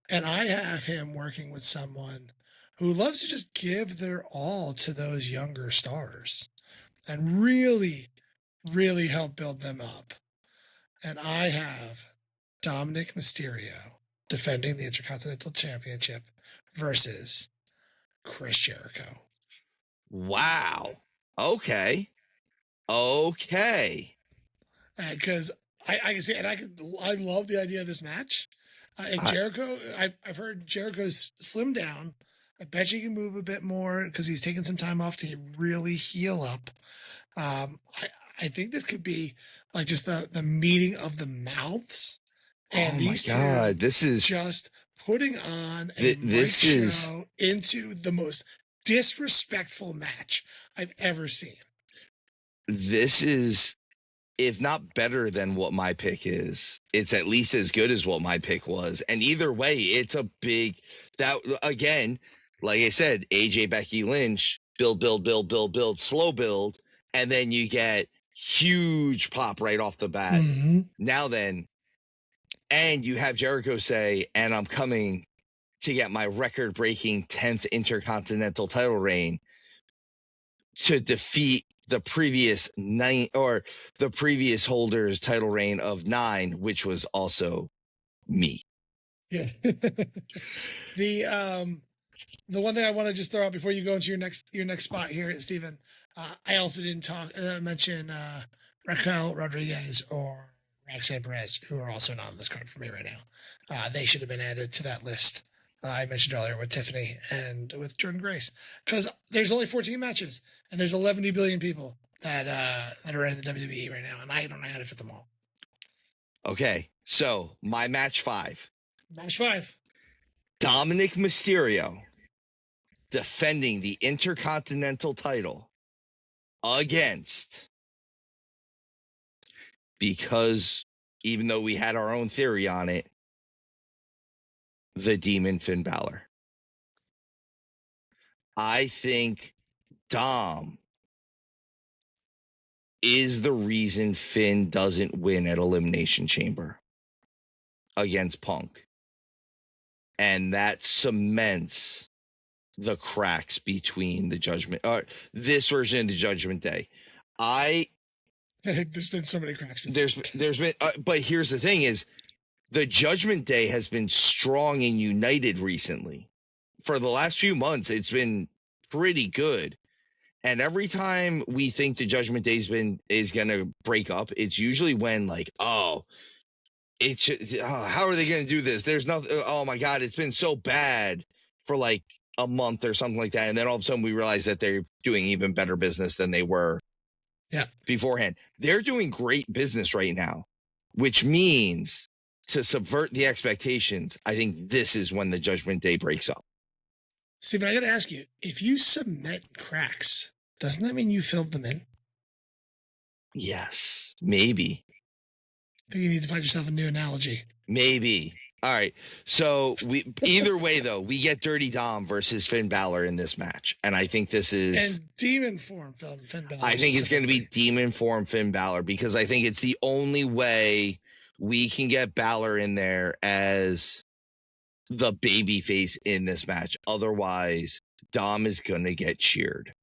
And I have him working with someone who loves to just give their all to those younger stars and really, really help build them up. And I have Dominic Mysterio defending the Intercontinental Championship versus Chris Jericho. Wow. Okay. Because I can see, and I love the idea of this match. And Jericho, I've heard Jericho's slimmed down. I bet you can move a bit more because he's taking some time off to really heal up. I think this could be like just the meeting of the mouths, and Oh my these God, two this is just putting on a mic this is show into the most disrespectful match I've ever seen. this is if not better than what my pick is, it's at least as good as what my pick was. And either way, it's a big that again, like I said, AJ Becky Lynch, build, slow build, and then you get huge pop right off the bat. Mm-hmm. Now then, and you have Jericho say, and I'm coming to get my record-breaking 10th Intercontinental title reign to defeat the previous 9 or the previous holder's title reign of 9, which was also me. Yeah. The one thing I want to just throw out before you go into your next spot here, Stephen, I also didn't mention Raquel Rodriguez or Roxanne Perez, who are also not on this card for me right now. They should have been added to that list I mentioned earlier with Tiffany and with Jordan Grace, because there's only 14 matches and there's 11 billion people that are in the WWE right now, and I don't know how to fit them all. Okay, so my match 5. Match 5. Dominic Mysterio defending the Intercontinental title against, because even though we had our own theory on it, the Demon Finn Balor. I think Dom is the reason Finn doesn't win at Elimination Chamber against Punk. And that cements the cracks between the Judgment, this version of the Judgment Day. There's been so many cracks. There's been, but here's the thing is, the Judgment Day has been strong and united recently. For the last few months, it's been pretty good. And every time we think the Judgment Day is going to break up, it's usually when like, how are they going to do this? There's nothing. Oh my God, it's been so bad for like a month or something like that. And then all of a sudden we realize that they're doing even better business than they were beforehand. They're doing great business right now, which means to subvert the expectations, I think this is when the Judgment Day breaks up. Steven, I got to ask you, if you submit cracks, doesn't that mean you filled them in? Yes, maybe. I think you need to find yourself a new analogy. Maybe. All right. So either way, though, we get Dirty Dom versus Finn Balor in this match. And I think this is... And demon form Finn Balor. I think it's going to be demon form Finn Balor, because I think it's the only way we can get Balor in there as the baby face in this match. Otherwise, Dom is going to get cheered.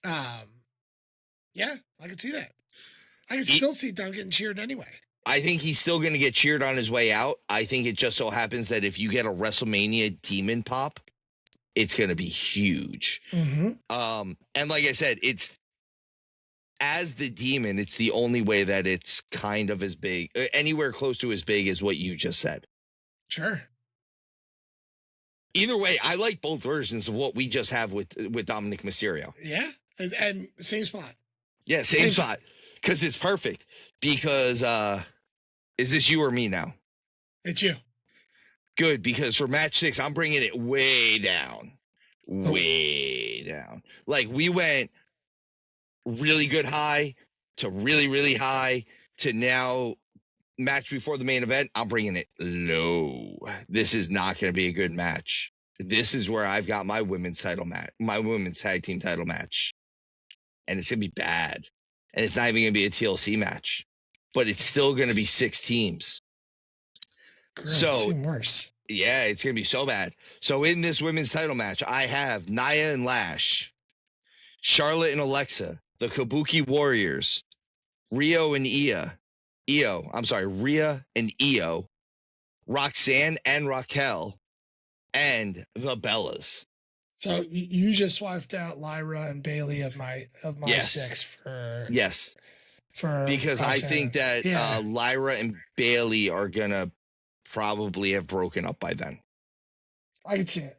Yeah, I can see that. I can still see Dom getting cheered anyway. I think he's still going to get cheered on his way out. I think it just so happens that if you get a WrestleMania demon pop, it's going to be huge. Mm-hmm. And like I said, it's as the demon, it's the only way that it's kind of as big, anywhere close to as big as what you just said. Sure. Either way, I like both versions of what we just have with Dominic Mysterio. Yeah, and same spot. Yeah, same spot. Because it's perfect. Because is this you or me now? It's you. Good, because for match 6, I'm bringing it way down. Way down. Like, we went really good high to really, really high to now match before the main event. I'm bringing it low. This is not going to be a good match. This is where I've got my women's title match, my women's tag team title match. And it's going to be bad. And it's not even going to be a TLC match. But it's still going to be 6 teams. Girl, so it's even worse. Yeah, it's going to be so bad. So in this women's title match, I have Nia and Lash, Charlotte and Alexa, the Kabuki Warriors, Rhea and Io, Roxanne and Raquel, and the Bellas. So you just swiped out Lyra and Bailey of my Yes. 6 for because Roxanne. I think that Lyra and Bailey are gonna probably have broken up by then. I can see it.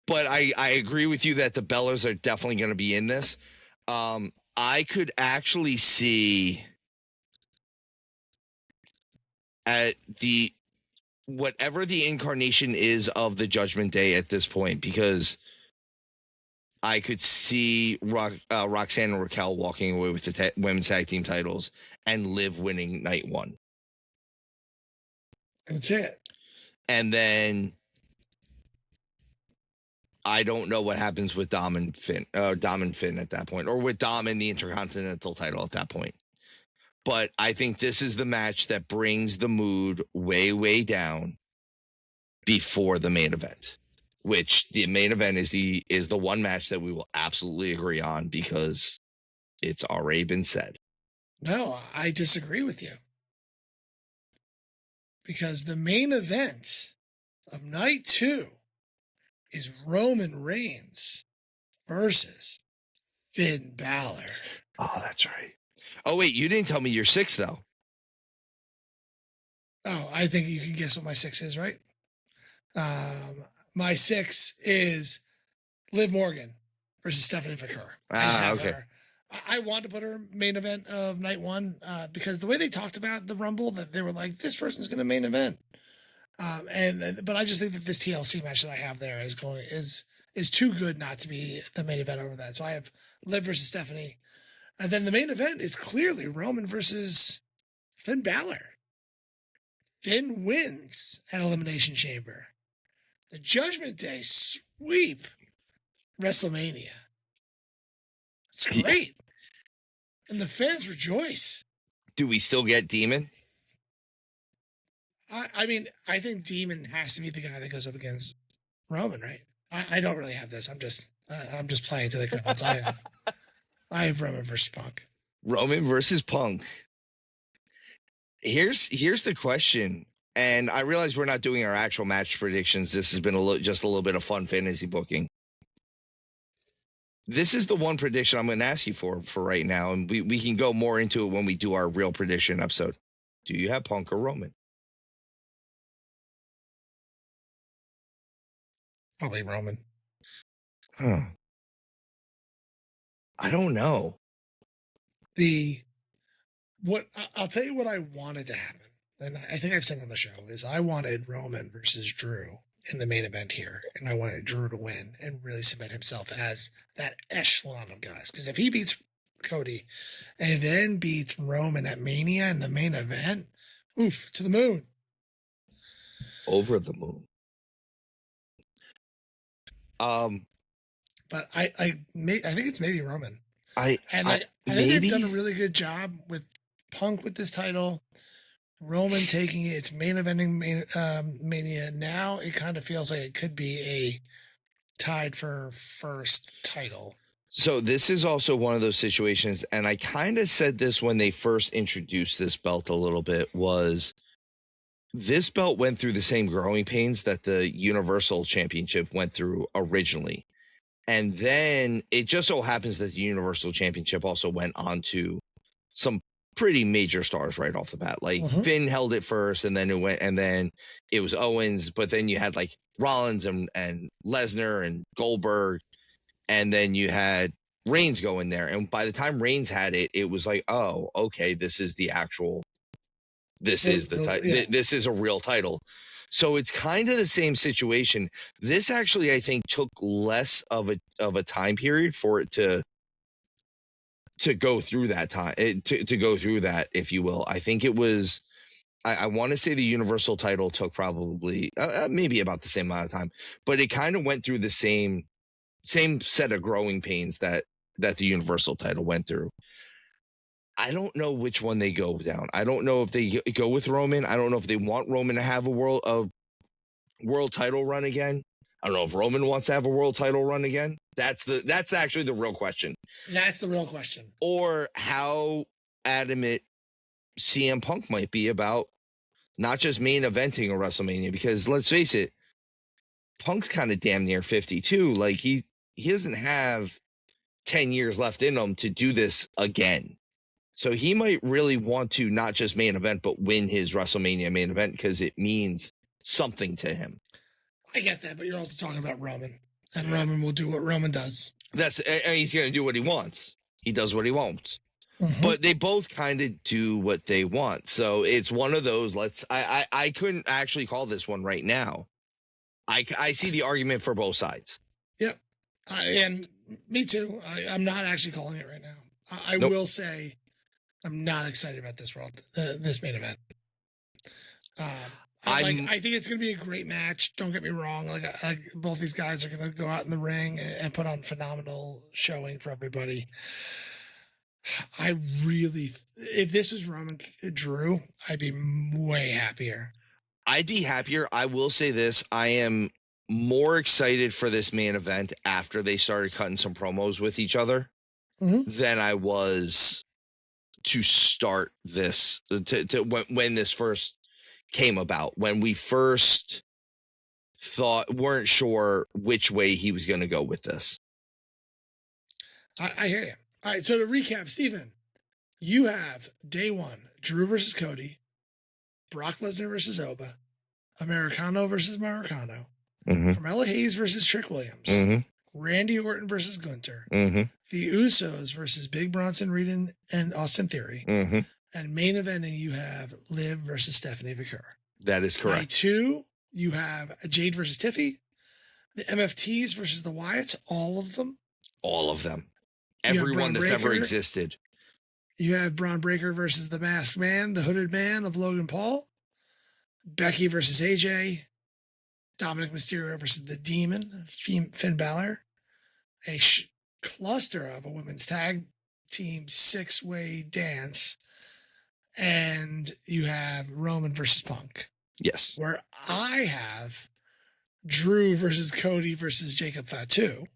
but I agree with you that the Bellas are definitely going to be in this. I could actually see at the whatever the incarnation is of the Judgment Day at this point, because I could see Roxanne and Raquel walking away with the women's tag team titles and Liv winning night one. That's it. And then I don't know what happens with Dom and Finn at that point, or with Dom and the Intercontinental title at that point. But I think this is the match that brings the mood way, way down before the main event, which the main event is the one match that we will absolutely agree on because it's already been said. No, I disagree with you. Because the main event of night 2 is Roman Reigns versus Finn Balor. Oh, that's right. Oh, wait, you didn't tell me your 6, though. Oh, I think you can guess what my 6 is, right? My 6 is Liv Morgan versus Stephanie McCur. Okay. Her. I want to put her main event of night 1 because the way they talked about the Rumble, that they were like, this person's going to main event. But I just think that this TLC match that I have there is too good not to be the main event over that. So I have Liv versus Stephanie. And then the main event is clearly Roman versus Finn Balor. Finn wins at Elimination Chamber. The Judgment Day sweep WrestleMania. It's great. And the fans rejoice. Do we still get Demon? I mean, I think Demon has to be the guy that goes up against Roman, right? I don't really have this. I'm just playing to the crowds. I have Roman versus Punk. Roman versus Punk. Here's the question, and I realize we're not doing our actual match predictions. This has been just a little bit of fun fantasy booking. This is the one prediction I'm going to ask you for right now, and we can go more into it when we do our real prediction episode. Do you have Punk or Roman? Probably Roman. Huh. I don't know. I'll tell you what I wanted to happen, and I think I've said on the show, is I wanted Roman versus Drew in the main event here, and I wanted Drew to win and really cement himself as that echelon of guys. Because if he beats Cody and then beats Roman at Mania in the main event, oof, to the moon. Over the moon. But I think it's maybe Roman. I think maybe they've done a really good job with Punk with this title. Roman taking it, it's main eventing Mania. Now it kind of feels like it could be a tied for first title. So this is also one of those situations, and I kind of said this when they first introduced this belt a little bit, was this belt went through the same growing pains that the Universal Championship went through originally. And then it just so happens that the Universal Championship also went on to some pretty major stars right off the bat. Like Finn held it first, and then it was Owens, but then you had like Rollins and Lesnar and Goldberg, and then you had Reigns go in there. And by the time Reigns had it, it was like, oh, okay, this is the title. This is a real title. So it's kind of the same situation. This actually, I think, took less of a time period for it to go through that time, to go through that, if you will. I think it was, I want to say the Universal title took probably maybe about the same amount of time, but it kind of went through the same set of growing pains that the Universal title went through. I don't know which one they go down. I don't know if they go with Roman. I don't know if they want Roman to have a world title run again. I don't know if Roman wants to have a world title run again. That's actually the real question. That's the real question. Or how adamant CM Punk might be about not just main eventing a WrestleMania, because let's face it, Punk's kind of damn near 52. Like he doesn't have 10 years left in him to do this again. So he might really want to not just main event, but win his WrestleMania main event because it means something to him. I get that, but you're also talking about Roman. And Roman will do what Roman does. He's going to do what he wants. He does what he wants. Mm-hmm. But they both kind of do what they want. So it's one of those, I couldn't actually call this one right now. I see the argument for both sides. Yep. And me too. I'm not actually calling it right now. I Nope. will say I'm not excited about this this main event. I think it's going to be a great match. Don't get me wrong. Like both these guys are going to go out in the ring and put on phenomenal showing for everybody. If this was Roman Drew, I'd be way happier. I'd be happier. I will say this. I am more excited for this main event after they started cutting some promos with each other than I was to start this, when this first came about, when we first weren't sure which way he was going to go with this. I hear you. All right, so to recap, Steven, you have day one, Drew versus Cody, Brock Lesnar versus Oba, Americano versus Maricano, Carmelo Hayes versus Trick Williams, Randy Orton versus Gunther, the Usos versus Big Bronson Reed and Austin Theory, and main eventing you have Liv versus Stephanie Vaquer. That is correct. Night two, you have Jade versus Tiffy, the MFTs versus the Wyatts, all of them. All of them. Everyone that's ever existed. You have Braun Breaker versus the Masked Man, the Hooded Man of Logan Paul, Becky versus AJ, Dominic Mysterio versus the Demon, Finn Balor, a cluster of a women's tag team 6-way dance, and you have Roman versus Punk. Yes. Where I have Drew versus Cody versus Jacob Fatu.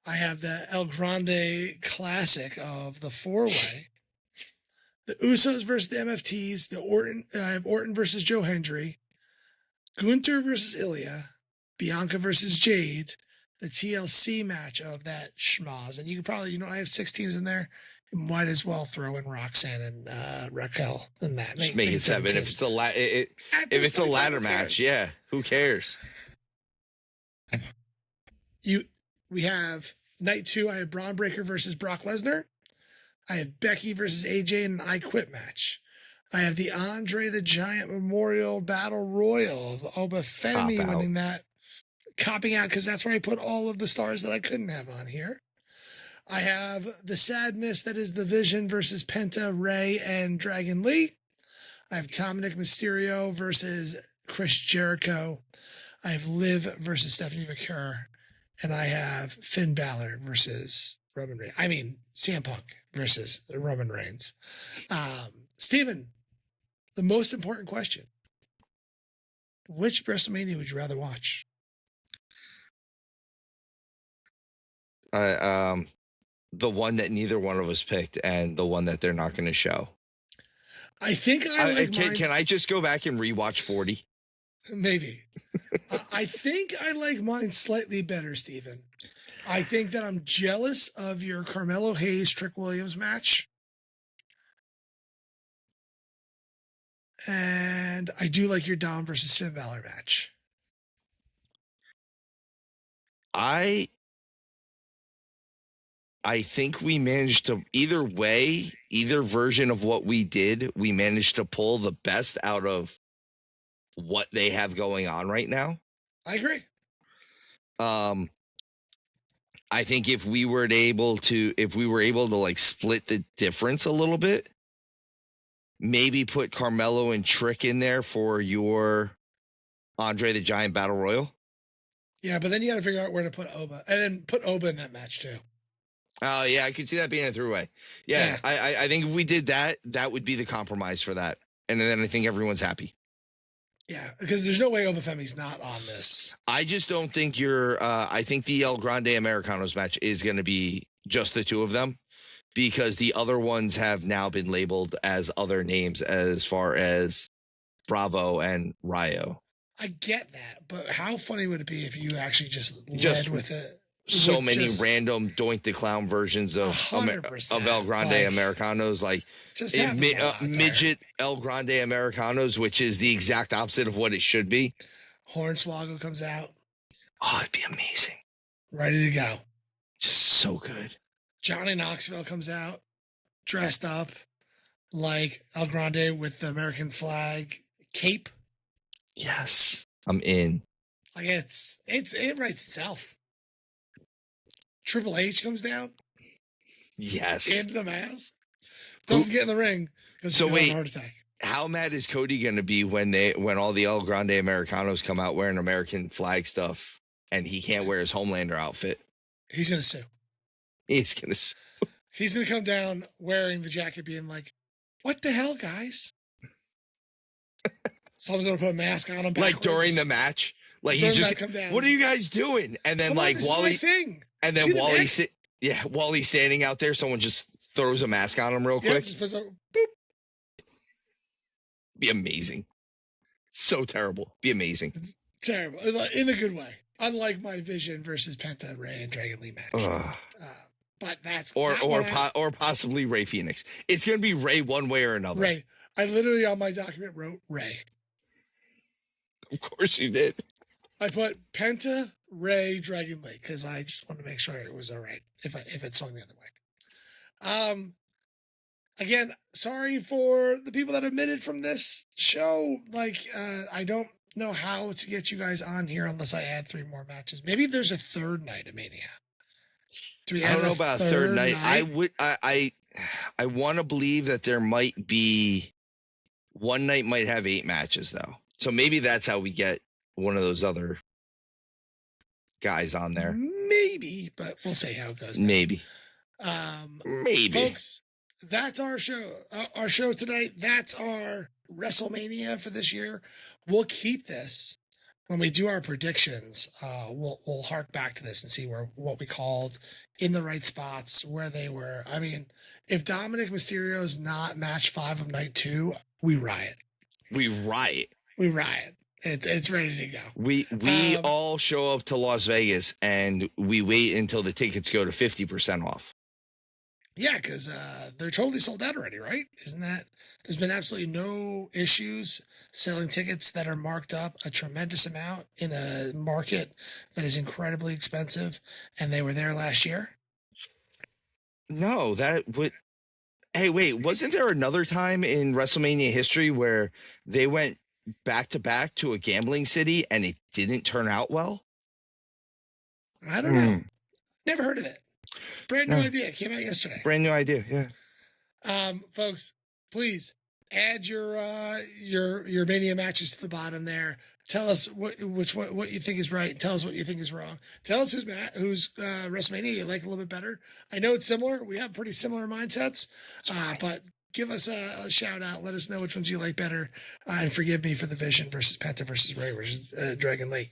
I have the El Grande classic of the 4-way. The Usos versus the MFTs. I have Orton versus Joe Hendry. Gunther versus Ilya. Bianca versus Jade. The TLC match of that schmoz. And you could probably, I have 6 teams in there. You might as well throw in Roxanne and Raquel in that. Just make it 7. If it's a ladder match, yeah, who cares? We have night 2. I have Braun Breaker versus Brock Lesnar. I have Becky versus AJ in an I Quit match. I have the Andre the Giant Memorial Battle Royal. Oba Femi winning that. Copping out because that's where I put all of the stars that I couldn't have on here. I have the sadness that is the Vision versus Penta, Ray, and Dragon Lee. I have Dominic Mysterio versus Chris Jericho. I have Liv versus Stephanie Vaquer. And I have Finn Balor versus Roman Reigns. I mean, CM Punk versus Roman Reigns. Steven, the most important question. Which WrestleMania would you rather watch? The one that neither one of us picked and the one that they're not going to show. I think mine. Can I just go back and rewatch 40? Maybe. I think I like mine slightly better, Steven. I think that I'm jealous of your Carmelo Hayes Trick Williams match. And I do like your Dom versus Finn Balor match. I think we managed to, either way, either version of what we did, we managed to pull the best out of what they have going on right now. I agree. I think if we were able to like split the difference a little bit, maybe put Carmelo and Trick in there for your Andre the Giant Battle Royal. Yeah, but then you got to figure out where to put Oba, and then put Oba in that match too. Oh yeah, I could see that being a throughway. Yeah. I think if we did that, that would be the compromise for that, and then I think everyone's happy. Yeah, because there's no way Oba Femi's not on this. I just don't think I think the El Grande Americanos match is going to be just the two of them, because the other ones have now been labeled as other names as far as Bravo and Rio. I get that, but how funny would it be if you actually just led with it? So many random Doink the Clown versions of El Grande Americanos, like just midget El Grande Americanos, which is the exact opposit of what it should be. Hornswoggle comes out. Oh, it'd be amazing. ready to go. Just so good. Johnny Knoxville comes out dressed up like El Grande with the American flag cape. Yes, I'm in. Like it writes itself. Triple H comes down. Yes. Into the mask. Doesn't get in the ring because he's having a heart attack. How mad is Cody going to be when all the El Grande Americanos come out wearing American flag stuff and he can't wear his Homelander outfit? He's going to sue. He's going to sue. He's going to come down wearing the jacket being like, what the hell, guys? Someone's going to put a mask on him backwards. Like during the match. Like he's just, what are you guys doing? And then Wally, and then Wally's standing out there. Someone just throws a mask on him real quick. Just puts a boop. Be amazing. So terrible. Be amazing. It's terrible in a good way. Unlike my Vision versus Penta, Ray, and Dragon Lee match. But that's or possibly Ray Phoenix. It's gonna be Ray one way or another. Ray. I literally on my document wrote Ray. Of course you did. I put Penta, Ray, Dragon Lee because I just wanted to make sure it was all right if it swung the other way. Again, sorry for the people that omitted from this show. I don't know how to get you guys on here unless I add 3 more matches. Maybe there's a third night of Mania. I don't know about a third night. I want to believe that there might be one night might have 8 matches though. So maybe that's how we get one of those other guys on there. Maybe, but we'll see how it goes. Maybe. Maybe. Folks, that's our show. Our show tonight. That's our WrestleMania for this year. We'll keep this when we do our predictions. We'll hark back to this and see what we called in the right spots, where they were. I mean, if Dominic Mysterio's not match 5 of night 2, we riot. We riot. It's ready to go. We all show up to Las Vegas and we wait until the tickets go to 50% off. Yeah, because they're totally sold out already, right? Isn't that? There's been absolutely no issues selling tickets that are marked up a tremendous amount in a market that is incredibly expensive, and they were there last year. No, that would. Hey, wait, wasn't there another time in WrestleMania history where they went back to back to a gambling city and it didn't turn out well? I don't know. Never heard of it. Brand new idea. It came out yesterday. Brand new idea, yeah. Folks, please add your Mania matches to the bottom there. Tell us what you think is right. Tell us what you think is wrong. Tell us who's WrestleMania you like a little bit better. I know it's similar. We have pretty similar mindsets, but give us a shout out. Let us know which ones you like better. And forgive me for the Vision versus Penta versus Ray versus Dragon Lee.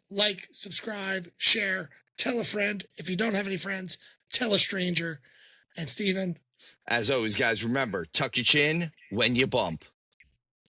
Like, subscribe, share. Tell a friend. If you don't have any friends, tell a stranger. And Steven. As always, guys, remember, tuck your chin when you bump.